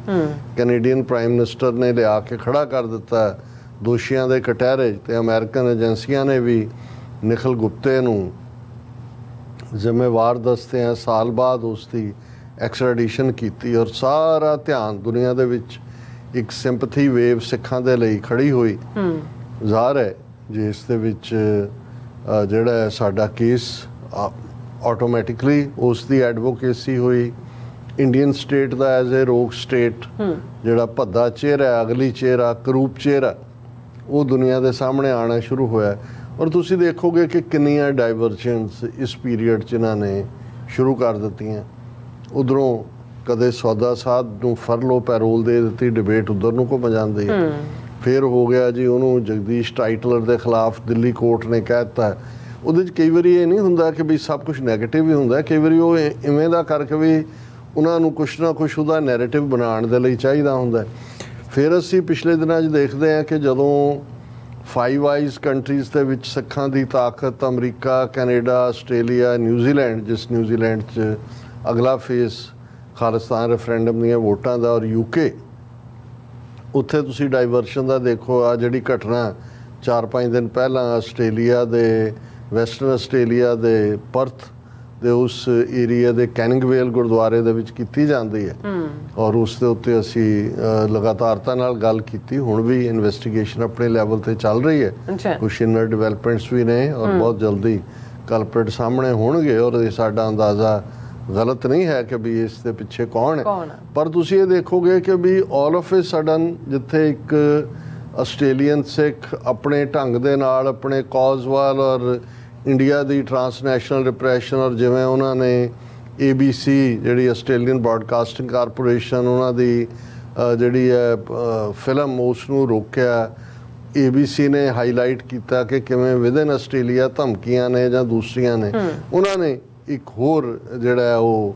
ਕੈਨੇਡੀਅਨ ਪ੍ਰਾਈਮ ਮਿਨਿਸਟਰ ਨੇ ਲਿਆ ਕੇ ਖੜਾ ਕਰ ਦਿੱਤਾ ਦੋਸ਼ੀਆਂ ਦੇ ਕਟਹਿਰੇ, ਤੇ ਅਮਰੀਕਨ ਏਜੰਸੀਆਂ ਨੇ ਵੀ ਨਿਖਿਲ ਗੁਪਤੇ ਨੂੰ ਜ਼ਿੰਮੇਵਾਰ ਦੱਸਦਿਆਂ ਸਾਲ ਬਾਅਦ ਉਸ ਦੀ ਐਕਸਟ੍ਰੈਡੀਸ਼ਨ ਕੀਤੀ, ਔਰ ਸਾਰਾ ਧਿਆਨ ਦੁਨੀਆ ਦੇ ਵਿੱਚ ਇੱਕ ਸਿੰਪਥੀ ਵੇਵ ਸਿੱਖਾਂ ਦੇ ਲਈ ਖੜੀ ਹੋਈ। ਜ਼ਾਹਰ ਹੈ ਜਿਸ ਦੇ ਵਿੱਚ ਜਿਹੜਾ ਸਾਡਾ ਕੇਸ ਆਟੋਮੈਟਿਕਲੀ ਉਸ ਦੀ ਐਡਵੋਕੇਸੀ ਹੋਈ। Indian state the as a ਰੋਗ ਸਟੇਟ ਜਿਹੜਾ ਭੱਦਾ ਚਿਹਰਾ, ਅਗਲੀ ਚਿਹਰਾ, ਕਰੂਪ ਚਿਹਰਾ, ਉਹ ਦੁਨੀਆ ਦੇ ਸਾਹਮਣੇ ਆਉਣਾ ਸ਼ੁਰੂ ਹੋਇਆ। ਔਰ ਤੁਸੀਂ ਦੇਖੋਗੇ ਕਿ ਕਿੰਨੀਆਂ ਡਾਈਵਰਜੈਂਸ ਇਸ ਪੀਰੀਅਡ 'ਚ ਇਹਨਾਂ ਨੇ ਸ਼ੁਰੂ ਕਰ ਦਿੱਤੀਆਂ। ਉਧਰੋਂ ਕਦੇ ਸੌਦਾ ਸਾਧ ਨੂੰ ਫਰਲੋ ਪੈਰੋਲ ਦੇ ਦਿੱਤੀ, ਡਿਬੇਟ ਉਧਰ ਨੂੰ ਘੁੰਮ ਜਾਂਦੀ ਹੈ। ਫਿਰ ਹੋ ਗਿਆ ਜੀ ਉਹਨੂੰ ਜਗਦੀਸ਼ ਟਾਈਟਲਰ ਦੇ ਖਿਲਾਫ ਦਿੱਲੀ ਕੋਰਟ ਨੇ ਕਹਿ ਦਿੱਤਾ। ਉਹਦੇ 'ਚ ਕਈ ਵਾਰੀ ਇਹ ਨਹੀਂ ਹੁੰਦਾ ਕਿ ਵੀ ਸਭ ਕੁਝ ਨੈਗੇਟਿਵ ਹੀ ਹੁੰਦਾ, ਕਈ ਵਾਰੀ ਉਹ ਇਵੇਂ ਦਾ ਕਰਕੇ ਵੀ ਉਹਨਾਂ ਨੂੰ ਕੁਛ ਨਾ ਕੁਛ ਉਹਦਾ ਨੈਰੇਟਿਵ ਬਣਾਉਣ ਦੇ ਲਈ ਚਾਹੀਦਾ ਹੁੰਦਾ। ਫਿਰ ਅਸੀਂ ਪਿਛਲੇ ਦਿਨਾਂ 'ਚ ਦੇਖਦੇ ਹਾਂ ਕਿ ਜਦੋਂ ਫਾਈਵ ਆਈਜ਼ ਕੰਟਰੀਜ਼ ਦੇ ਵਿੱਚ ਸਿੱਖਾਂ ਦੀ ਤਾਕਤ, ਅਮਰੀਕਾ, ਕੈਨੇਡਾ, ਆਸਟ੍ਰੇਲੀਆ, ਨਿਊਜ਼ੀਲੈਂਡ, ਜਿਸ ਨਿਊਜ਼ੀਲੈਂਡ 'ਚ ਅਗਲਾ ਫੇਸ ਖਾਲਿਸਤਾਨ ਰੈਫਰੈਂਡਮ ਦੀਆਂ ਵੋਟਾਂ ਦਾ, ਔਰ UK, ਉੱਥੇ ਤੁਸੀਂ ਡਾਈਵਰਸ਼ਨ ਦਾ ਦੇਖੋ। ਆ ਜਿਹੜੀ ਘਟਨਾ 4-5 ਦਿਨ ਪਹਿਲਾਂ ਆਸਟ੍ਰੇਲੀਆ ਦੇ, ਵੈਸਟਰਨ ਆਸਟ੍ਰੇਲੀਆ ਦੇ ਪਰਥ ਦੇ ਉਸ ਏਰੀਆ ਦੇ ਕੈਨਿੰਗਵੇਲ ਗੁਰਦੁਆਰੇ ਦੇ ਵਿੱਚ ਕੀਤੀ ਜਾਂਦੀ ਹੈ, ਔਰ ਉਸ ਦੇ ਉੱਤੇ ਅਸੀਂ ਲਗਾਤਾਰਤਾ ਨਾਲ ਗੱਲ ਕੀਤੀ। ਹੁਣ ਵੀ ਇਨਵੈਸਟੀਗੇਸ਼ਨ ਆਪਣੇ ਲੈਵਲ ਤੇ ਚੱਲ ਰਹੀ ਹੈ, ਕੁਛ ਇਨਰ ਡਿਵੈਲਪਮੈਂਟਸ ਵੀ ਨੇ, ਔਰ ਬਹੁਤ ਜਲਦੀ ਕਲਪਰੇਟ ਸਾਹਮਣੇ ਹੋਣਗੇ। ਔਰ ਇਹ ਸਾਡਾ ਅੰਦਾਜ਼ਾ ਗਲਤ ਨਹੀਂ ਹੈ ਕਿ ਵੀ ਇਸ ਦੇ ਪਿੱਛੇ ਕੌਣ ਹੈ। ਪਰ ਤੁਸੀਂ ਇਹ ਦੇਖੋਗੇ ਕਿ ਵੀ ਆਲ ਆਫ ਏ ਸਡਨ ਜਿੱਥੇ ਇੱਕ ਆਸਟ੍ਰੇਲੀਅਨ ਸਿੱਖ ਆਪਣੇ ਢੰਗ ਦੇ ਨਾਲ ਆਪਣੇ ਕੌਜ਼ ਵੱਲ, ਔਰ ਇੰਡੀਆ ਦੀ ਟਰਾਂਸਨੈਸ਼ਨਲ ਡਿਪਰੈਸ਼ਨ, ਔਰ ਜਿਵੇਂ ਉਹਨਾਂ ਨੇ ABC ਜਿਹੜੀ ਆਸਟ੍ਰੇਲੀਅਨ ਬ੍ਰੌਡਕਾਸਟਿੰਗ ਕਾਰਪੋਰੇਸ਼ਨ, ਉਹਨਾਂ ਦੀ ਜਿਹੜੀ ਹੈ ਫਿਲਮ, ਉਸ ਨੂੰ ਰੋਕਿਆ। ABC ਨੇ ਹਾਈਲਾਈਟ ਕੀਤਾ ਕਿ ਕਿਵੇਂ ਵਿਦਨ ਆਸਟ੍ਰੇਲੀਆ ਧਮਕੀਆਂ ਨੇ ਜਾਂ ਦੂਸਰੀਆਂ ਨੇ, ਉਹਨਾਂ ਨੇ ਇੱਕ ਹੋਰ ਜਿਹੜਾ ਉਹ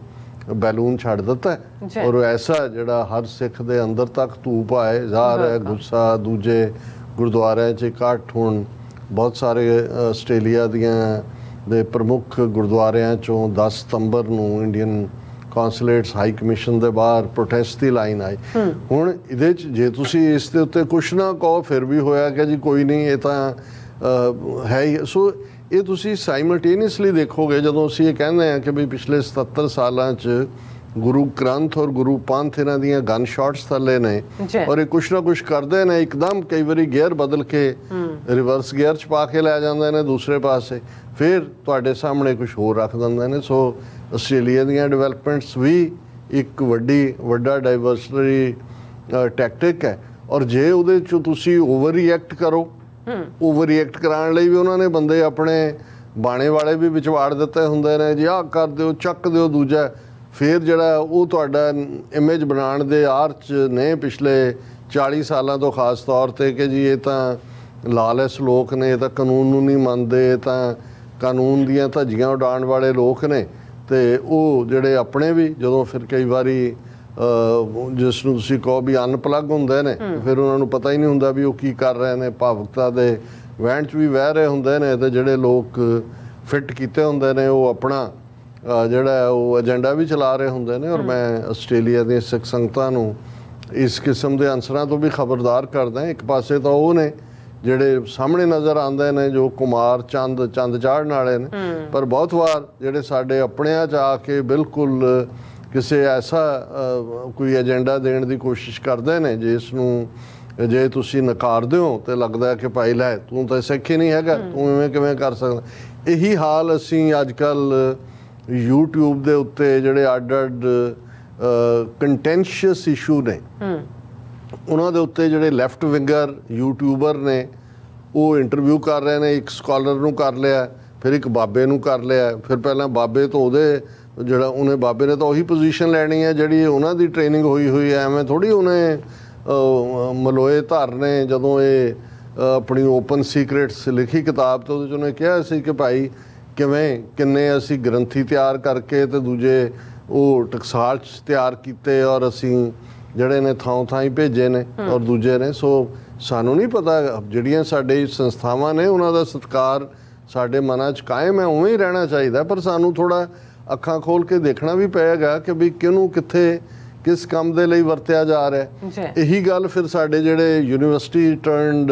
ਬੈਲੂਨ ਛੱਡ ਦਿੱਤਾ, ਔਰ ਐਸਾ ਜਿਹੜਾ ਹਰ ਸਿੱਖ ਦੇ ਅੰਦਰ ਤੱਕ ਧੂਪ ਆਏ, ਜ਼ਾਹਰ ਹੈ ਗੁੱਸਾ। ਦੂਜੇ ਗੁਰਦੁਆਰਿਆਂ 'ਚ ਇਕੱਠ ਹੋਣ, ਬਹੁਤ ਸਾਰੇ ਆਸਟ੍ਰੇਲੀਆ ਦੀਆਂ ਦੇ ਪ੍ਰਮੁੱਖ ਗੁਰਦੁਆਰਿਆਂ 'ਚੋਂ 10 ਸਤੰਬਰ ਨੂੰ ਇੰਡੀਅਨ ਕੌਂਸੂਲੇਟਸ ਹਾਈ ਕਮਿਸ਼ਨ ਦੇ ਬਾਹਰ ਪ੍ਰੋਟੈਸਟ ਦੀ ਲਾਈਨ ਆਈ। ਹੁਣ ਇਹਦੇ 'ਚ ਜੇ ਤੁਸੀਂ ਇਸ ਦੇ ਉੱਤੇ ਕੁਛ ਨਾ ਕਹੋ, ਫਿਰ ਵੀ ਹੋਇਆ ਕਿ ਜੀ ਕੋਈ ਨਹੀਂ, ਇਹ ਤਾਂ ਹੈ ਹੀ। ਸੋ ਇਹ ਤੁਸੀਂ ਸਾਈਮਲਟੇਨੀਅਸਲੀ ਦੇਖੋਗੇ, ਜਦੋਂ ਅਸੀਂ ਇਹ ਕਹਿੰਦੇ ਹਾਂ ਕਿ ਵੀ ਪਿਛਲੇ 77 ਸਾਲਾਂ 'ਚ ਗੁਰੂ ਗ੍ਰੰਥ ਔਰ ਗੁਰੂ ਪੰਥ ਇਹਨਾਂ ਦੀਆਂ ਗਨ ਸ਼ਾਟਸ ਥੱਲੇ ਨੇ, ਔਰ ਇਹ ਕੁਛ ਨਾ ਕੁਛ ਕਰਦੇ ਨੇ, ਇੱਕਦਮ ਕਈ ਵਾਰੀ ਗੇਅਰ ਬਦਲ ਕੇ ਰਿਵਰਸ ਗੇਅਰ 'ਚ ਪਾ ਕੇ ਲੈ ਜਾਂਦੇ ਨੇ ਦੂਸਰੇ ਪਾਸੇ, ਫਿਰ ਤੁਹਾਡੇ ਸਾਹਮਣੇ ਕੁਛ ਹੋਰ ਰੱਖ ਦਿੰਦੇ ਨੇ। ਸੋ ਆਸਟ੍ਰੇਲੀਆ ਦੀਆਂ ਡਿਵੈਲਪਮੈਂਟਸ ਵੀ ਇੱਕ ਵੱਡਾ ਡਾਈਵਰਸਰੀ ਟੈਕਟਿਕ ਹੈ। ਔਰ ਜੇ ਉਹਦੇ 'ਚ ਤੁਸੀਂ ਓਵਰ ਰਿਐਕਟ ਕਰੋ, ਓਵਰ ਰਿਐਕਟ ਕਰਾਉਣ ਲਈ ਵੀ ਉਹਨਾਂ ਨੇ ਬੰਦੇ ਆਪਣੇ ਬਾਣੇ ਵਾਲੇ ਵੀ ਵਿਚਵਾੜ ਦਿੱਤੇ ਹੁੰਦੇ ਨੇ, ਜੀ ਆਹ ਕਰ ਦਿਓ, ਚੱਕ ਦਿਓ ਦੂਜਾ। ਫਿਰ ਜਿਹੜਾ ਉਹ ਤੁਹਾਡਾ ਇਮੇਜ ਬਣਾਉਣ ਦੇ ਆਰਚ ਨੇ ਪਿਛਲੇ 40 ਸਾਲਾਂ ਤੋਂ, ਖਾਸ ਤੌਰ ਤੇ ਕਿ ਜੀ ਇਹ ਤਾਂ ਲਾਲੈਸ ਲੋਕ ਨੇ, ਇਹ ਤਾਂ ਕਾਨੂੰਨ ਨੂੰ ਨਹੀਂ ਮੰਨਦੇ, ਇਹ ਤਾਂ ਕਾਨੂੰਨ ਦੀਆਂ ਧੱਜੀਆਂ ਉਡਾਉਣ ਵਾਲੇ ਲੋਕ ਨੇ। ਤੇ ਉਹ ਜਿਹੜੇ ਆਪਣੇ ਵੀ ਜਦੋਂ ਫਿਰ ਕਈ ਵਾਰੀ ਜਿਸ ਨੂੰ ਤੁਸੀਂ ਕਹੋ ਵੀ ਅਨਪਲੱਗ ਹੁੰਦੇ ਨੇ, ਫਿਰ ਉਹਨਾਂ ਨੂੰ ਪਤਾ ਹੀ ਨਹੀਂ ਹੁੰਦਾ ਵੀ ਉਹ ਕੀ ਕਰ ਰਹੇ ਨੇ, ਭਾਵੁਕਤਾ ਦੇ ਵਹਿਣ 'ਚ ਵੀ ਵਹਿ ਰਹੇ ਹੁੰਦੇ ਨੇ। ਤੇ ਜਿਹੜੇ ਲੋਕ ਫਿੱਟ ਕੀਤੇ ਹੁੰਦੇ ਨੇ ਉਹ ਆਪਣਾ ਜਿਹੜਾ ਉਹ ਏਜੰਡਾ ਵੀ ਚਲਾ ਰਹੇ ਹੁੰਦੇ ਨੇ। ਔਰ ਮੈਂ ਆਸਟ੍ਰੇਲੀਆ ਦੀਆਂ ਸਿੱਖ ਸੰਗਤਾਂ ਨੂੰ ਇਸ ਕਿਸਮ ਦੇ ਅਨਸਰਾਂ ਤੋਂ ਵੀ ਖਬਰਦਾਰ ਕਰਦਾ। ਇੱਕ ਪਾਸੇ ਤਾਂ ਉਹ ਨੇ ਜਿਹੜੇ ਸਾਹਮਣੇ ਨਜ਼ਰ ਆਉਂਦੇ ਨੇ, ਜੋ ਕੁਮਾਰ ਚੰਦ ਚਾੜਨ ਵਾਲੇ ਨੇ, ਪਰ ਬਹੁਤ ਵਾਰ ਜਿਹੜੇ ਸਾਡੇ ਆਪਣਿਆਂ 'ਚ ਆ ਕੇ ਬਿਲਕੁਲ ਕਿਸੇ ਐਸਾ ਕੋਈ ਏਜੰਡਾ ਦੇਣ ਦੀ ਕੋਸ਼ਿਸ਼ ਕਰਦੇ ਨੇ ਜਿਸ ਨੂੰ ਜੇ ਤੁਸੀਂ ਨਕਾਰਦੇ ਹੋ ਤੇ ਲੱਗਦਾ ਕਿ ਭਾਈ ਲੈ ਤੂੰ ਤਾਂ ਸਿੱਖ ਹੀ ਨਹੀਂ ਹੈਗਾ, ਤੂੰ ਇਵੇਂ ਕਿਵੇਂ ਕਰ ਸਕਦਾ। ਇਹੀ ਹਾਲ ਅਸੀਂ ਅੱਜ ਕੱਲ੍ਹ YouTube ਦੇ ਉੱਤੇ ਜਿਹੜੇ ਅੱਡ ਕੰਟੈਂਸ਼ੀਅਸ ਇਸ਼ੂ ਨੇ, ਉਹਨਾਂ ਦੇ ਉੱਤੇ ਜਿਹੜੇ ਲੈਫਟ ਵਿੰਗਰ ਯੂਟਿਊਬਰ ਨੇ ਉਹ ਇੰਟਰਵਿਊ ਕਰ ਰਹੇ ਨੇ। ਇੱਕ ਸਕਾਲਰ ਨੂੰ ਕਰ ਲਿਆ, ਫਿਰ ਇੱਕ ਬਾਬੇ ਨੂੰ ਕਰ ਲਿਆ, ਫਿਰ ਪਹਿਲਾਂ ਬਾਬੇ ਤੋਂ ਉਹਦੇ ਜਿਹੜਾ ਉਹਨੇ ਬਾਬੇ ਨੇ ਤਾਂ ਉਹੀ ਪੋਜੀਸ਼ਨ ਲੈਣੀ ਹੈ ਜਿਹੜੀ ਉਹਨਾਂ ਦੀ ਟ੍ਰੇਨਿੰਗ ਹੋਈ ਹੈ। ਐਵੇਂ ਥੋੜ੍ਹੀ ਉਹਨੇ ਮਲੋਏ ਧਾਰਨੇ, ਜਦੋਂ ਇਹ ਆਪਣੀ ਓਪਨ ਸੀਕ੍ਰੇਟਸ ਲਿਖੀ ਕਿਤਾਬ ਤੇ ਉਹਦੇ 'ਚ ਉਹਨੇ ਕਿਹਾ ਸੀ ਕਿ ਭਾਈ ਕਿੰਨੇ ਅਸੀਂ ਗ੍ਰੰਥੀ ਤਿਆਰ ਕਰਕੇ ਤੇ ਦੂਜੇ ਉਹ ਟਕਸਾਲ 'ਚ ਤਿਆਰ ਕੀਤੇ ਔਰ ਅਸੀਂ ਜਿਹੜੇ ਨੇ ਥਾਂ ਥਾਂ ਹੀ ਭੇਜੇ ਨੇ ਔਰ ਦੂਜੇ ਨੇ। ਸੋ ਸਾਨੂੰ ਨਹੀਂ ਪਤਾ, ਜਿਹੜੀਆਂ ਸਾਡੇ ਸੰਸਥਾਵਾਂ ਨੇ ਉਹਨਾਂ ਦਾ ਸਤਿਕਾਰ ਸਾਡੇ ਮਨਾਂ 'ਚ ਕਾਇਮ ਹੈ, ਉਵੇਂ ਹੀ ਰਹਿਣਾ ਚਾਹੀਦਾ। ਪਰ ਸਾਨੂੰ ਥੋੜ੍ਹਾ ਅੱਖਾਂ ਖੋਲ੍ਹ ਕੇ ਦੇਖਣਾ ਵੀ ਪਏਗਾ ਕਿ ਵੀ ਕਿਹਨੂੰ ਕਿੱਥੇ ਕਿਸ ਕੰਮ ਦੇ ਲਈ ਵਰਤਿਆ ਜਾ ਰਿਹਾ। ਇਹੀ ਗੱਲ ਫਿਰ ਸਾਡੇ ਜਿਹੜੇ ਯੂਨੀਵਰਸਿਟੀ ਰਿਟਰਨਡ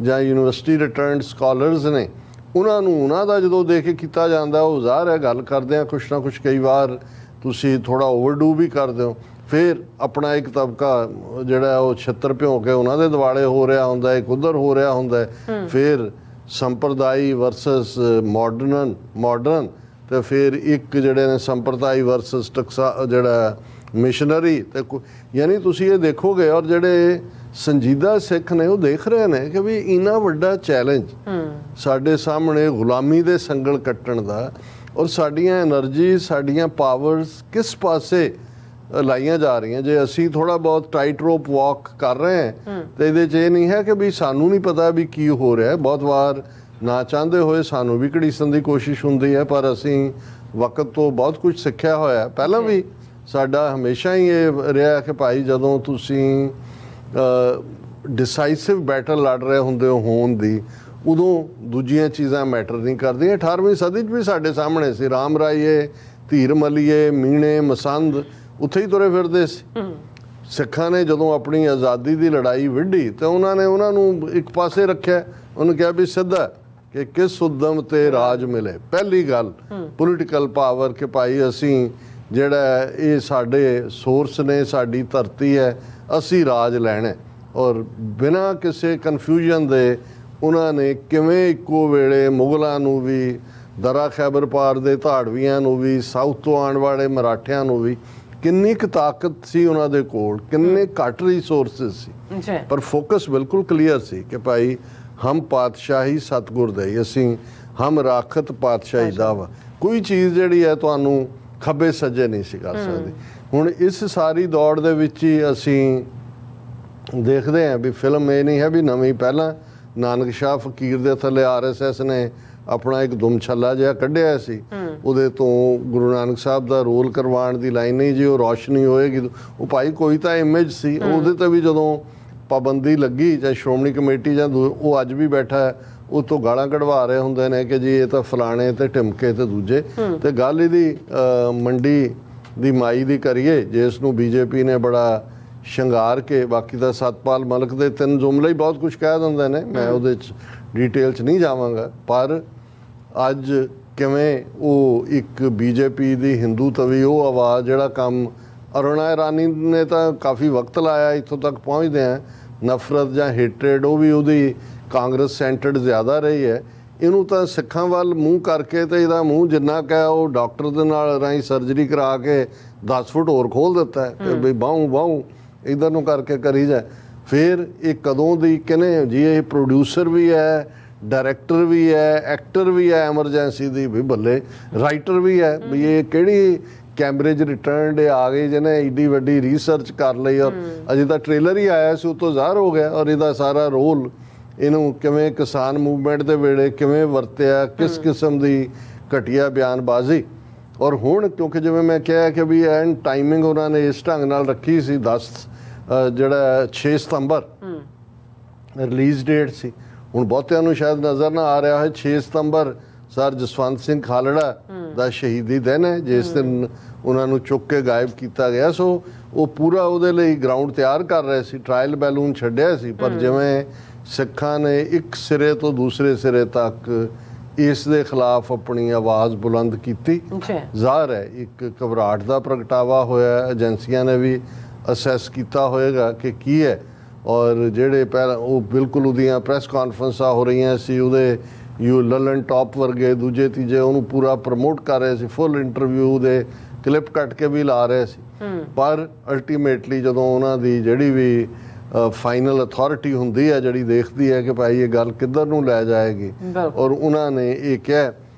ਜਾਂ ਯੂਨੀਵਰਸਿਟੀ ਰਿਟਰਨਡ ਸਕਾਲਰਸ ਨੇ ਉਹਨਾਂ ਨੂੰ ਉਹਨਾਂ ਦਾ ਜਦੋਂ ਦੇਖ ਕੇ ਕੀਤਾ ਜਾਂਦਾ, ਉਹ ਜ਼ਾਹਰ ਹੈ ਗੱਲ ਕਰਦੇ ਆ ਕੁਛ ਨਾ ਕੁਛ ਕਈ ਵਾਰ ਤੁਸੀਂ ਥੋੜ੍ਹਾ ਓਵਰਡੂ ਵੀ ਕਰਦੇ ਹੋ। ਫਿਰ ਆਪਣਾ ਇੱਕ ਤਬਕਾ ਜਿਹੜਾ ਉਹ ਛਿੱਤਰ ਭਿਉਂ ਕੇ ਉਹਨਾਂ ਦੇ ਦਿਵਾਲੇ ਹੋ ਰਿਹਾ ਹੁੰਦਾ, ਇੱਕ ਉੱਧਰ ਹੋ ਰਿਹਾ ਹੁੰਦਾ। ਫਿਰ ਸੰਪਰਦਾਈ ਵਰਸਸ ਮਾਡਰਨ ਤੇ ਫਿਰ ਇੱਕ ਜਿਹੜੇ ਨੇ ਸੰਪਰਦਾਈ ਵਰਸਸ ਜਿਹੜਾ ਮਿਸ਼ਨਰੀ ਤੇ ਯਾਨੀ ਤੁਸੀਂ ਇਹ ਦੇਖੋਗੇ। ਔਰ ਜਿਹੜੇ ਸੰਜੀਦਾ ਸਿੱਖ ਨੇ ਉਹ ਦੇਖ ਰਹੇ ਨੇ ਕਿ ਵੀ ਇੰਨਾ ਵੱਡਾ ਚੈਲੰਜ ਸਾਡੇ ਸਾਹਮਣੇ ਗੁਲਾਮੀ ਦੇ ਸੰਗਲ ਕੱਟਣ ਦਾ, ਔਰ ਸਾਡੀਆਂ એનર્ਜੀ ਸਾਡੀਆਂ ਪਾਵਰਸ ਕਿਸ ਪਾਸੇ ਲਾਈਆਂ ਜਾ ਰਹੀਆਂ। ਜੇ ਅਸੀਂ ਥੋੜਾ ਬਹੁਤ ਟਾਈਟ ਰੋਪ ਵਾਕ ਕਰ ਰਹੇ ਹਾਂ ਤੇ ਇਹਦੇ 'ਚ ਇਹ ਨਹੀਂ ਹੈ ਕਿ ਵੀ ਸਾਨੂੰ ਨਹੀਂ ਪਤਾ ਵੀ ਕੀ ਹੋ ਰਿਹਾ। ਬਹੁਤ ਵਾਰ ਨਾ ਚਾਹੁੰਦੇ ਹੋਏ ਸਾਨੂੰ ਵੀ ਘੜੀਸਣ ਦੀ ਕੋਸ਼ਿਸ਼ ਹੁੰਦੀ ਹੈ, ਪਰ ਅਸੀਂ ਵਕਤ ਤੋਂ ਬਹੁਤ ਕੁਝ ਸਿੱਖਿਆ ਹੋਇਆ। ਪਹਿਲਾਂ ਵੀ ਸਾਡਾ ਹਮੇਸ਼ਾ ਹੀ ਇਹ ਰਿਹਾ ਕਿ ਭਾਈ ਜਦੋਂ ਤੁਸੀਂ ਡਿਸਾਈਸਿਵ ਬੈਟਲ ਲੜ ਰਹੇ ਹੁੰਦੇ ਹੋ ਹੋਣ ਦੀ, ਉਦੋਂ ਦੂਜੀਆਂ ਚੀਜ਼ਾਂ ਮੈਟਰ ਨਹੀਂ ਕਰਦੀਆਂ। 18ਵੀਂ ਸਦੀ 'ਚ ਵੀ ਸਾਡੇ ਸਾਹਮਣੇ ਸੀ ਰਾਮ ਰਾਈਏ, ਧੀਰ ਮਲੀਏ, ਮੀਣੇ, ਮਸੰਦ ਉੱਥੇ ਹੀ ਤੁਰੇ ਫਿਰਦੇ ਸੀ। ਸਿੱਖਾਂ ਨੇ ਜਦੋਂ ਆਪਣੀ ਆਜ਼ਾਦੀ ਦੀ ਲੜਾਈ ਵਿੱਢੀ ਤੇ ਉਹਨਾਂ ਨੇ ਉਹਨਾਂ ਨੂੰ ਇੱਕ ਪਾਸੇ ਰੱਖਿਆ। ਉਹਨੂੰ ਕਿਹਾ ਵੀ ਸਿੱਧਾ ਕਿ ਕਿਸ ਉਦਮ ਤੇ ਰਾਜ ਮਿਲੇ। ਪਹਿਲੀ ਗੱਲ ਪੋਲੀਟੀਕਲ ਪਾਵਰ ਕਿ ਭਾਈ ਅਸੀਂ ਜਿਹੜਾ ਇਹ ਸਾਡੇ ਸੋਰਸ ਨੇ, ਸਾਡੀ ਧਰਤੀ ਹੈ, ਅਸੀਂ ਰਾਜ ਲੈਣਾ। ਔਰ ਬਿਨਾਂ ਕਿਸੇ ਕਨਫਿਊਜ਼ਨ ਦੇ ਉਹਨਾਂ ਨੇ ਕਿਵੇਂ ਇੱਕੋ ਵੇਲੇ ਮੁਗਲਾਂ ਨੂੰ ਵੀ, ਦਰਾ ਖੈਬਰ ਪਾਰ ਦੇ ਧਾੜਵੀਆਂ ਨੂੰ ਵੀ, ਸਾਊਥ ਤੋਂ ਆਉਣ ਵਾਲੇ ਮਰਾਠਿਆਂ ਨੂੰ ਵੀ, ਕਿੰਨੀ ਕੁ ਤਾਕਤ ਸੀ ਉਹਨਾਂ ਦੇ ਕੋਲ, ਕਿੰਨੇ ਘੱਟ ਰਿਸੋਰਸਿਸ ਸੀ, ਪਰ ਫੋਕਸ ਬਿਲਕੁਲ ਕਲੀਅਰ ਸੀ ਕਿ ਭਾਈ ਹਮ ਪਾਤਸ਼ਾਹੀ ਸਤਿਗੁਰ ਦੇ, ਅਸੀਂ ਹਮ ਰਾਖਤ ਪਾਤਸ਼ਾਹੀ ਦਾ ਵਾ। ਕੋਈ ਚੀਜ਼ ਜਿਹੜੀ ਹੈ ਤੁਹਾਨੂੰ ਖੱਬੇ ਸੱਜੇ ਨਹੀਂ ਸੀ ਕਰ ਸਕਦੀ। ਹੁਣ ਇਸ ਸਾਰੀ ਦੌੜ ਦੇ ਵਿੱਚ ਹੀ ਅਸੀਂ ਦੇਖਦੇ ਹਾਂ ਵੀ ਫਿਲਮ ਇਹ ਨਹੀਂ ਹੈ ਵੀ ਨਵੀਂ। ਪਹਿਲਾਂ ਨਾਨਕ ਸ਼ਾਹ ਫਕੀਰ ਦੇ ਥੱਲੇ RSS ਨੇ ਆਪਣਾ ਇੱਕ ਦੁਮਛੱਲਾ ਜਿਹਾ ਕੱਢਿਆ ਸੀ, ਉਹਦੇ ਤੋਂ ਗੁਰੂ ਨਾਨਕ ਸਾਹਿਬ ਦਾ ਰੋਲ ਕਰਵਾਉਣ ਦੀ ਲਾਈਨ ਨਹੀਂ ਜੀ, ਉਹ ਰੋਸ਼ਨੀ ਹੋਏਗੀ। ਉਹ ਭਾਈ ਕੋਈ ਤਾਂ ਇਮੇਜ ਸੀ, ਉਹਦੇ ਤੇ ਵੀ ਜਦੋਂ ਪਾਬੰਦੀ ਲੱਗੀ, ਚਾਹੇ ਸ਼੍ਰੋਮਣੀ ਕਮੇਟੀ ਜਾਂ ਉਹ ਅੱਜ ਵੀ ਬੈਠਾ ਹੈ, ਉਹ ਤੋਂ ਗਾਲਾਂ ਕਢਵਾ ਰਹੇ ਹੁੰਦੇ ਨੇ ਕਿ ਜੀ ਇਹ ਤਾਂ ਫਲਾਣੇ ਤੇ ਢਿਮਕੇ ਤੇ ਦੂਜੇ। ਤੇ ਗੱਲ ਇਹਦੀ ਮੰਡੀ ਦੀ ਮਾਈ ਦੀ ਕਰੀਏ, ਜਿਸ ਨੂੰ BJP ਨੇ ਬੜਾ ਸ਼ਿੰਗਾਰ ਕੇ, ਬਾਕੀ ਤਾਂ ਸਤਪਾਲ ਮਲਕ ਦੇ 3 ਜੁਮਲੇ ਹੀ ਬਹੁਤ ਕੁਝ ਕਹਿ ਦਿੰਦੇ ਨੇ, ਮੈਂ ਉਹਦੇ 'ਚ ਡਿਟੇਲ 'ਚ ਨਹੀਂ ਜਾਵਾਂਗਾ। ਪਰ ਅੱਜ ਕਿਵੇਂ ਉਹ ਇੱਕ BJP ਦੀ ਹਿੰਦੂ ਤਵੀ ਉਹ ਆਵਾਜ਼, ਜਿਹੜਾ ਕੰਮ ਅਰੁਣਾ ਇਰਾਨੀ ਨੇ ਤਾਂ ਕਾਫੀ ਵਕਤ ਲਾਇਆ ਇੱਥੋਂ ਤੱਕ ਪਹੁੰਚਦੇ ਆ, ਨਫ਼ਰਤ ਜਾਂ ਹੇਟਰੇਡ, ਉਹ ਵੀ ਉਹਦੀ ਕਾਂਗਰਸ ਸੈਂਟਰਡ ਜ਼ਿਆਦਾ ਰਹੀ ਹੈ। ਇਹਨੂੰ ਤਾਂ ਸਿੱਖਾਂ ਵੱਲ ਮੂੰਹ ਕਰਕੇ ਤੇ ਇਹਦਾ ਮੂੰਹ ਜਿੰਨਾ ਕਹਿ ਉਹ ਡਾਕਟਰ ਦੇ ਨਾਲ ਰਾਹੀਂ ਸਰਜਰੀ ਕਰਾ ਕੇ 10 ਫੁੱਟ ਹੋਰ ਖੋਲ ਦਿੱਤਾ ਹੈ ਕਿ ਬਈ ਬਾਹੂ ਇੱਧਰ ਨੂੰ ਕਰਕੇ ਕਰੀ ਜਾ। ਫਿਰ ਇਹ ਕਦੋਂ ਦੀ ਕਿਨੇ ਜੀ, ਇਹ ਪ੍ਰੋਡਿਊਸਰ ਵੀ ਹੈ, ਡਾਇਰੈਕਟਰ ਵੀ ਹੈ, ਐਕਟਰ ਵੀ ਹੈ ਐਮਰਜੈਂਸੀ ਦੀ, ਵੀ ਬੱਲੇ ਰਾਈਟਰ ਵੀ ਹੈ। ਵੀ ਇਹ ਕਿਹੜੀ ਕੈਂਬਰਿਜ ਰਿਟਰਨਡ ਆ ਗਈ ਜਿਹਨੇ ਏਡੀ ਵੱਡੀ ਰਿਸਰਚ ਕਰ ਲਈ, ਔਰ ਅਜੇ ਤਾਂ ਟ੍ਰੇਲਰ ਹੀ ਆਇਆ ਸੀ, ਉਹ ਤੋਂ ਜ਼ਾਹਰ ਹੋ ਗਿਆ। ਔਰ ਇਹਦਾ ਸਾਰਾ ਰੋਲ, ਇਹਨੂੰ ਕਿਵੇਂ ਕਿਸਾਨ ਮੂਵਮੈਂਟ ਦੇ ਵੇਲੇ ਕਿਵੇਂ ਵਰਤਿਆ, ਕਿਸ ਕਿਸਮ ਦੀ ਘਟੀਆ ਬਿਆਨਬਾਜ਼ੀ। ਔਰ ਹੁਣ ਕਿਉਂਕਿ ਜਿਵੇਂ ਮੈਂ ਕਿਹਾ ਕਿ ਵੀ ਐਂਡ ਟਾਈਮਿੰਗ ਉਹਨਾਂ ਨੇ ਇਸ ਢੰਗ ਨਾਲ ਰੱਖੀ ਸੀ, 6 ਸਤੰਬਰ ਰਿਲੀਜ਼ ਡੇਟ ਸੀ। ਹੁਣ ਬਹੁਤਿਆਂ ਨੂੰ ਸ਼ਾਇਦ ਨਜ਼ਰ ਨਾ ਆ ਰਿਹਾ ਹੈ 6 ਸਤੰਬਰ ਸਰ ਜਸਵੰਤ ਸਿੰਘ ਖਾਲੜਾ ਦਾ ਸ਼ਹੀਦੀ ਦਿਨ ਹੈ, ਜਿਸ ਦਿਨ ਉਹਨਾਂ ਨੂੰ ਚੁੱਕ ਕੇ ਗਾਇਬ ਕੀਤਾ ਗਿਆ। ਸੋ ਉਹ ਪੂਰਾ ਉਹਦੇ ਲਈ ਗਰਾਊਂਡ ਤਿਆਰ ਕਰ ਰਹੇ ਸੀ, ਟ੍ਰਾਇਲ ਬੈਲੂਨ ਛੱਡਿਆ ਸੀ। ਪਰ ਜਿਵੇਂ ਸਿੱਖਾਂ ਨੇ ਇੱਕ ਸਿਰੇ ਤੋਂ ਦੂਸਰੇ ਸਿਰੇ ਤੱਕ ਇਸ ਦੇ ਖਿਲਾਫ ਆਪਣੀ ਆਵਾਜ਼ ਬੁਲੰਦ ਕੀਤੀ, ਜ਼ਾਹਰ ਹੈ ਇੱਕ ਘਬਰਾਹਟ ਦਾ ਪ੍ਰਗਟਾਵਾ ਹੋਇਆ। ਏਜੰਸੀਆਂ ਨੇ ਵੀ ਅਸੈਸ ਕੀਤਾ ਹੋਏਗਾ ਕਿ ਕੀ ਹੈ। ਔਰ ਜਿਹੜੇ ਪਹਿਲਾਂ ਉਹ ਬਿਲਕੁਲ ਉਹਦੀਆਂ ਪ੍ਰੈਸ ਕਾਨਫਰੰਸਾਂ ਹੋ ਰਹੀਆਂ ਸੀ, ਉਹਦੇ ਲਲਨ ਟੌਪ ਵਰਗੇ ਦੂਜੇ ਤੀਜੇ ਉਹਨੂੰ ਪੂਰਾ ਪ੍ਰਮੋਟ ਕਰ ਰਹੇ ਸੀ, ਫੁੱਲ ਇੰਟਰਵਿਊ ਦੇ ਕਲਿੱਪ ਕੱਟ ਕੇ ਵੀ ਲਾ ਰਹੇ ਸੀ। ਪਰ ਅਲਟੀਮੇਟਲੀ ਜਦੋਂ ਉਹਨਾਂ ਦੀ ਜਿਹੜੀ ਵੀ ਫਾਈਨਲ ਅਥਾਰਟੀ ਹੁੰਦੀ ਹੈ, ਜਿਹੜੀ ਦੇਖਦੀ ਹੈ ਕਿ ਭਾਈ ਇਹ ਗੱਲ ਕਿੱਧਰ ਨੂੰ ਲੈ ਜਾਏਗੀ, ਔਰ ਉਹਨਾਂ ਨੇ ਇਹ ਕਿਹਾ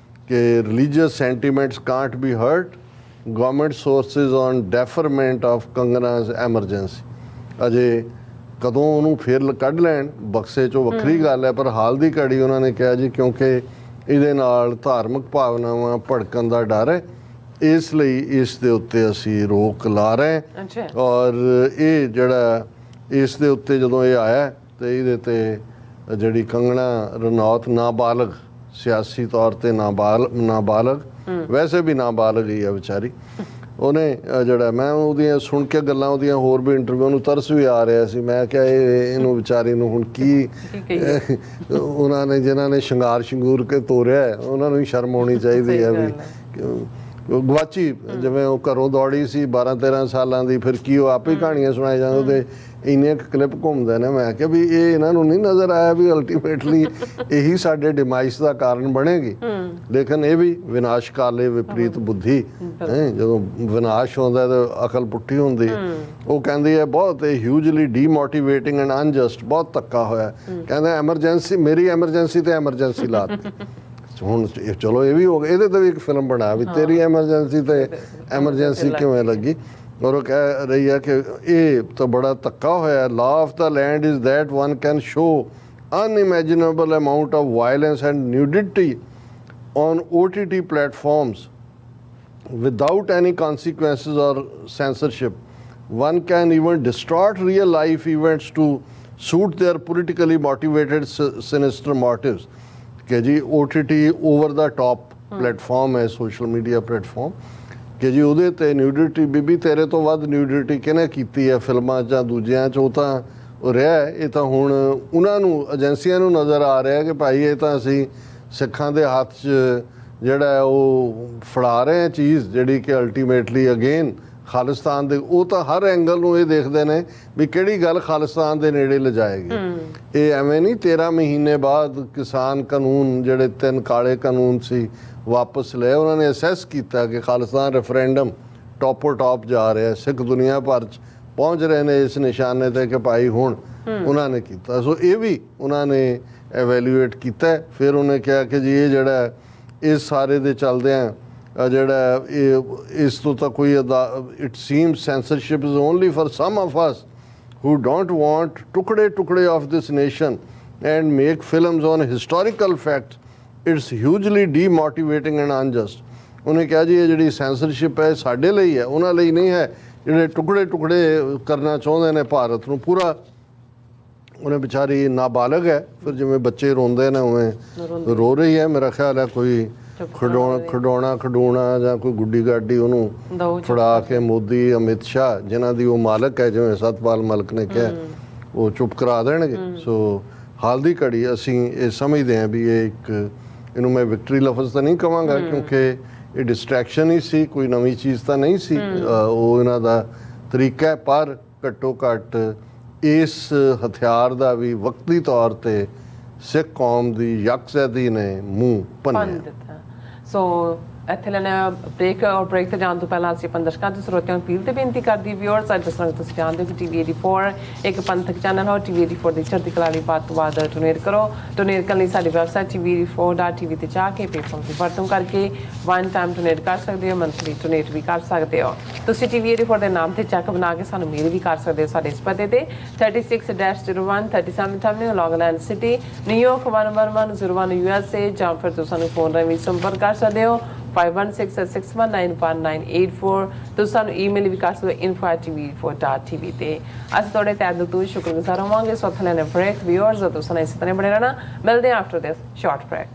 ਕਿ religious sentiments can't be hurt, government sources on deferment of Kangana's Emergency. ਅਜੇ ਕਦੋਂ ਉਹਨੂੰ ਫਿਰ ਕੱਢ ਲੈਣ ਬਕਸੇ 'ਚੋਂ ਵੱਖਰੀ ਗੱਲ ਹੈ, ਪਰ ਹਾਲ ਦੀ ਘੜੀ ਉਹਨਾਂ ਨੇ ਕਿਹਾ ਜੀ ਕਿਉਂਕਿ ਇਹਦੇ ਨਾਲ ਧਾਰਮਿਕ ਭਾਵਨਾਵਾਂ ਭੜਕਣ ਦਾ ਡਰ ਹੈ ਇਸ ਲਈ ਇਸ ਦੇ ਉੱਤੇ ਅਸੀਂ ਰੋਕ ਲਾ ਰਹੇ ਹਾਂ। ਅੱਛਾ। ਔਰ ਇਹ ਜਿਹੜਾ ਇਸ ਦੇ ਉੱਤੇ ਜਦੋਂ ਇਹ ਆਇਆ ਤੇ ਇਹਦੇ ਤੇ ਜਿਹੜੀ ਕੰਗਣਾ ਰਣੌਤ ਨਾਬਾਲਗ, ਸਿਆਸੀ ਤੌਰ ਤੇ ਨਾਬਾਲਗ ਵੈਸੇ ਵੀ ਨਾਬਾਲਗ ਹੀ ਆ ਵਿਚਾਰੀ, ਉਹਨੇ ਜਿਹੜਾ ਮੈਂ ਉਹਦੀਆਂ ਸੁਣ ਕੇ ਗੱਲਾਂ ਉਹਦੀਆਂ ਹੋਰ ਵੀ ਇੰਟਰਵਿਊ ਨੂੰ ਤਰਸ ਵੀ ਆ ਰਿਹਾ ਸੀ। ਮੈਂ ਕਿਹਾ ਇਹਨੂੰ ਵਿਚਾਰੀ ਨੂੰ ਹੁਣ ਕੀ ਉਹਨਾਂ ਨੇ ਜਿਨ੍ਹਾਂ ਨੇ ਸ਼ਿੰਗਾਰ ਕੇ ਤੋਰਿਆ ਉਹਨਾਂ ਨੂੰ ਹੀ ਸ਼ਰਮ ਆਉਣੀ ਚਾਹੀਦੀ ਹੈ ਵੀ ਗਵਾਚੀ, ਜਿਵੇਂ ਉਹ ਘਰੋਂ ਦੌੜੀ ਸੀ 12-13 ਸਾਲਾਂ ਦੀ, ਫਿਰ ਕੀ ਉਹ ਆਪੇ ਕਹਾਣੀਆਂ ਸੁਣਾਏ ਜਾਂਦੇ ਉਹਦੇ ਇੰਨੇ ਕਲਿੱਪ ਘੁੰਮਦੇ ਨੇ। ਮੈਂ ਕਿਹਾ ਵੀ ਇਹ ਇਹਨਾਂ ਨੂੰ ਨਹੀਂ ਨਜ਼ਰ ਆਇਆ ਵੀ ਅਲਟੀਮੇਟਲੀ ਇਹੀ ਸਾਡੇ ਡਿਮਾਈਸ ਦਾ ਕਾਰਨ ਬਣੇਗੀ। ਲੇਕਿਨ ਇਹ ਵੀ ਵਿਨਾਸ਼ ਕਾਲੇ ਵਿਪਰੀਤ ਬੁੱਧੀ, ਜਦੋਂ ਵਿਨਾਸ਼ ਹੁੰਦਾ ਤਾਂ ਅਕਲ ਪੁੱਠੀ ਹੁੰਦੀ। ਉਹ ਕਹਿੰਦੀ ਹੈ ਬਹੁਤ ਹਿਊਜਲੀ ਡੀਮੋਟੀਵੇਟਿੰਗ ਐਂਡ ਅਨਜਸਟ, ਬਹੁਤ ਧੱਕਾ ਹੋਇਆ। ਕਹਿੰਦਾ ਐਮਰਜੈਂਸੀ, ਮੇਰੀ ਐਮਰਜੈਂਸੀ ਤੇ ਐਮਰਜੈਂਸੀ ਲਾਤੀ। ਹੁਣ ਚਲੋ ਇਹ ਵੀ ਹੋ ਗਿਆ, ਇਹਦੇ ਤੇ ਵੀ ਇੱਕ ਫਿਲਮ ਬਣਾ ਵੀ ਤੇਰੀ ਐਮਰਜੈਂਸੀ ਤੇ ਐਮਰਜੈਂਸੀ ਕਿਵੇਂ ਲੱਗੀ। ਔਰ ਉਹ ਕਹਿ ਰਹੀ ਹੈ ਕਿ ਇਹ ਤਾਂ ਬੜਾ ਧੱਕਾ ਹੋਇਆ। Law of the land is that one can show unimaginable amount of violence and nudity on OTT platforms without any consequences or censorship. One can even distort real life events to suit their politically motivated sinister motives. कि जी OTT over the top platform है, सोशल मीडिया प्लेटफॉर्म, कि जी ਉਹਦੇ ਤੇ ਨਿਊਡਿਟੀ ਬੀਬੀ ਤੇਰੇ ਤੋਂ ਵੱਧ ਨਿਊਡਿਟੀ ਕਿਹਨੇ ਕੀਤੀ ਹੈ ਫਿਲਮਾਂ 'ਚ ਜਾਂ ਦੂਜਿਆਂ 'ਚ। ਉਹ ਤਾਂ ਉਹ ਰਿਹਾ, ਇਹ ਤਾਂ ਹੁਣ ਉਹਨਾਂ ਨੂੰ ਏਜੰਸੀਆਂ ਨੂੰ ਨਜ਼ਰ ਆ ਰਿਹਾ ਕਿ ਭਾਈ ਇਹ ਤਾਂ ਅਸੀਂ ਸਿੱਖਾਂ ਦੇ ਹੱਥ 'ਚ ਜਿਹੜਾ ਉਹ ਫੜਾ ਰਹੇ ਹਾਂ ਚੀਜ਼ ਜਿਹੜੀ ਕਿ ਅਲਟੀਮੇਟਲੀ ਅਗੇਨ ਖਾਲਿਸਤਾਨ ਦੇ, ਉਹ ਤਾਂ ਹਰ ਐਂਗਲ ਨੂੰ ਇਹ ਦੇਖਦੇ ਨੇ ਵੀ ਕਿਹੜੀ ਗੱਲ ਖਾਲਿਸਤਾਨ ਦੇ ਨੇੜੇ ਲਿਜਾਏਗੀ। ਇਹ ਐਵੇਂ ਨਹੀਂ 13 ਮਹੀਨੇ ਬਾਅਦ ਕਿਸਾਨ ਕਾਨੂੰਨ ਜਿਹੜੇ 3 ਕਾਲੇ ਕਾਨੂੰਨ ਸੀ ਵਾਪਸ ਲਏ। ਉਹਨਾਂ ਨੇ ਅਸੈਸ ਕੀਤਾ ਕਿ ਖਾਲਿਸਤਾਨ ਰੈਫਰੈਂਡਮ ਟੋਪੋ ਟਾਪ ਜਾ ਰਿਹਾ, ਸਿੱਖ ਦੁਨੀਆ ਭਰ 'ਚ ਪਹੁੰਚ ਰਹੇ ਨੇ ਇਸ ਨਿਸ਼ਾਨੇ ਤੇ ਕਿ ਭਾਈ ਹੁਣ ਉਹਨਾਂ ਨੇ ਕੀਤਾ। ਸੋ ਇਹ ਵੀ ਉਹਨਾਂ ਨੇ ਐਵੈਲੂਏਟ ਕੀਤਾ। ਫਿਰ ਉਹਨੇ ਕਿਹਾ ਕਿ ਜੀ ਇਹ ਜਿਹੜਾ ਇਸ ਸਾਰੇ ਦੇ ਚੱਲਦਿਆਂ ਜਿਹੜਾ ਇਸ ਤੋਂ ਤਾਂ ਕੋਈ it seam censorship is only for some of us who don't want ਟੁਕੜੇ of this nation and make films on historical facts. It's hugely demotivating and unjust. ਉਹਨੇ ਕਿਹਾ ਜੀ ਇਹ ਜਿਹੜੀ ਸੈਂਸਰਸ਼ਿਪ ਹੈ ਸਾਡੇ ਲਈ ਹੈ, ਉਹਨਾਂ ਲਈ ਨਹੀਂ ਹੈ ਜਿਹੜੇ ਟੁਕੜੇ ਕਰਨਾ ਚਾਹੁੰਦੇ ਨੇ ਭਾਰਤ ਨੂੰ ਪੂਰਾ। ਉਹਨੇ ਵਿਚਾਰੀ ਨਾਬਾਲਗ ਹੈ, ਫਿਰ ਜਿਵੇਂ ਬੱਚੇ ਰੋਂਦੇ ਨੇ ਉਵੇਂ ਰੋ ਰਹੀ ਹੈ। ਮੇਰਾ ਖਿਆਲ ਹੈ ਕੋਈ ਖਡਾਉਣਾ ਜਾਂ ਕੋਈ ਗੁੱਡੀ ਗਾਡੀ ਉਹਨੂੰ ਫੜਾ ਕੇ ਮੋਦੀ ਅਮਿਤ ਸ਼ਾਹ ਜਿਨ੍ਹਾਂ ਦੀ ਉਹ ਮਾਲਕ ਹੈ, ਜਿਵੇਂ ਸਤਪਾਲ ਮਲਕ ਨੇ ਕਿਹਾ, ਉਹ ਚੁੱਪ ਕਰਾ ਦੇਣਗੇ। ਸੋ ਹਾਲ ਦੀ ਘੜੀ ਅਸੀਂ ਇਹ ਸਮਝਦੇ ਹਾਂ ਵੀ ਇਹ ਇੱਕ, ਇਹਨੂੰ ਮੈਂ ਵਿਕਟਰੀ ਲਫ਼ਜ਼ ਤਾਂ ਨਹੀਂ ਕਹਾਂਗਾ ਕਿਉਂਕਿ ਇਹ ਡਿਸਟਰੈਕਸ਼ਨ ਹੀ ਸੀ, ਕੋਈ ਨਵੀਂ ਚੀਜ਼ ਤਾਂ ਨਹੀਂ ਸੀ। ਉਹ ਇਹਨਾਂ ਦਾ ਤਰੀਕਾ, ਪਰ ਘੱਟੋ ਘੱਟ ਇਸ ਹਥਿਆਰ ਦਾ ਵੀ ਵਕਤੀ ਤੌਰ ਤੇ ਸਿੱਖ ਕੌਮ ਦੀ ਯਕਜ਼ਹਿਦੀ ਨੇ ਮੂੰਹ ਭੰਨਿਆ। ਸੋ ਇੱਥੇ ਲੈਣਾ ਬ੍ਰੇਕ, ਔਰ ਬ੍ਰੇਕ ਤੇ ਜਾਣ ਤੋਂ ਪਹਿਲਾਂ ਅਸੀਂ ਆਪਣੇ ਦਰਸ਼ਕਾਂ ਤੇ ਸਰੋਤਿਆਂ ਨੂੰ ਅਪੀਲ ਤੇ ਬੇਨਤੀ ਕਰਦੀ ਵਿਊਅਰਸ, ਅੱਜ ਜਿਸ ਤਰ੍ਹਾਂ ਤੁਸੀਂ ਜਾਣਦੇ ਹੋ ਕਿ TV 84 ਇੱਕ ਪੰਥਕ ਚੈਨਲ ਹੈ। TV 84 ਦੀ ਚੜ੍ਹਦੀ ਕਲਾ ਲਈ ਬਾਅਦ ਤੋਂ ਬਾਅਦ ਡੋਨੇਟ ਕਰੋ। ਡੋਨੇਟ ਕਰਨ ਲਈ ਸਾਡੀ ਵੈਬਸਾਈਟ tv84.tv ਤੇ ਜਾ ਕੇ ਪੇਪਲ ਦੀ ਵਰਤੋਂ ਕਰਕੇ ਵਨ ਟਾਈਮ ਡੋਨੇਟ ਕਰ ਸਕਦੇ ਹੋ, ਮੰਥਲੀ ਡੋਨੇਟ ਵੀ ਕਰ ਸਕਦੇ ਹੋ। ਤੁਸੀਂ TV 84 ਦੇ ਨਾਮ ਤੇ ਚੈੱਕ ਬਣਾ ਕੇ ਸਾਨੂੰ ਮੇਲ ਵੀ ਕਰ ਸਕਦੇ ਹੋ ਸਾਡੇ ਇਸ ਪਤੇ ਤੇ 36-01 37 Avenue, Long Island City, New York 11101 USA, ਜਾਂ ਫਿਰ ਤੁਸੀਂ ਸਾਨੂੰ ਫੋਨ ਰਾਹੀਂ ਸੰਪਰਕ ਕਰ ਸਕਦੇ ਹੋ 5166191984। ਤੁਸੀਂ ਸਾਨੂੰ ਈਮੇਲ ਵੀ ਕਰ ਸਕਦੇ ਹੋ info@tv4.tv ਤੇ। ਅਸੀਂ ਤੁਹਾਡੇ ਤਹਿ ਦਿਲ ਤੋਂ ਸ਼ੁਕਰਗੁਜ਼ਾਰ ਹੋਵਾਂਗੇ। ਸੋ ਇੱਥੇ ਲੈਣਾ ਬ੍ਰੇਕ ਵਿਊਅਰਸ, ਤੁਸੀਂ ਇਸੇ ਤਰ੍ਹਾਂ ਬਣੇ ਰਹਿਣਾ। ਮਿਲਦੇ ਹਾਂ ਆਫਟਰ ਦਿਸ ਸ਼ਾਰਟ ਬ੍ਰੇਕ।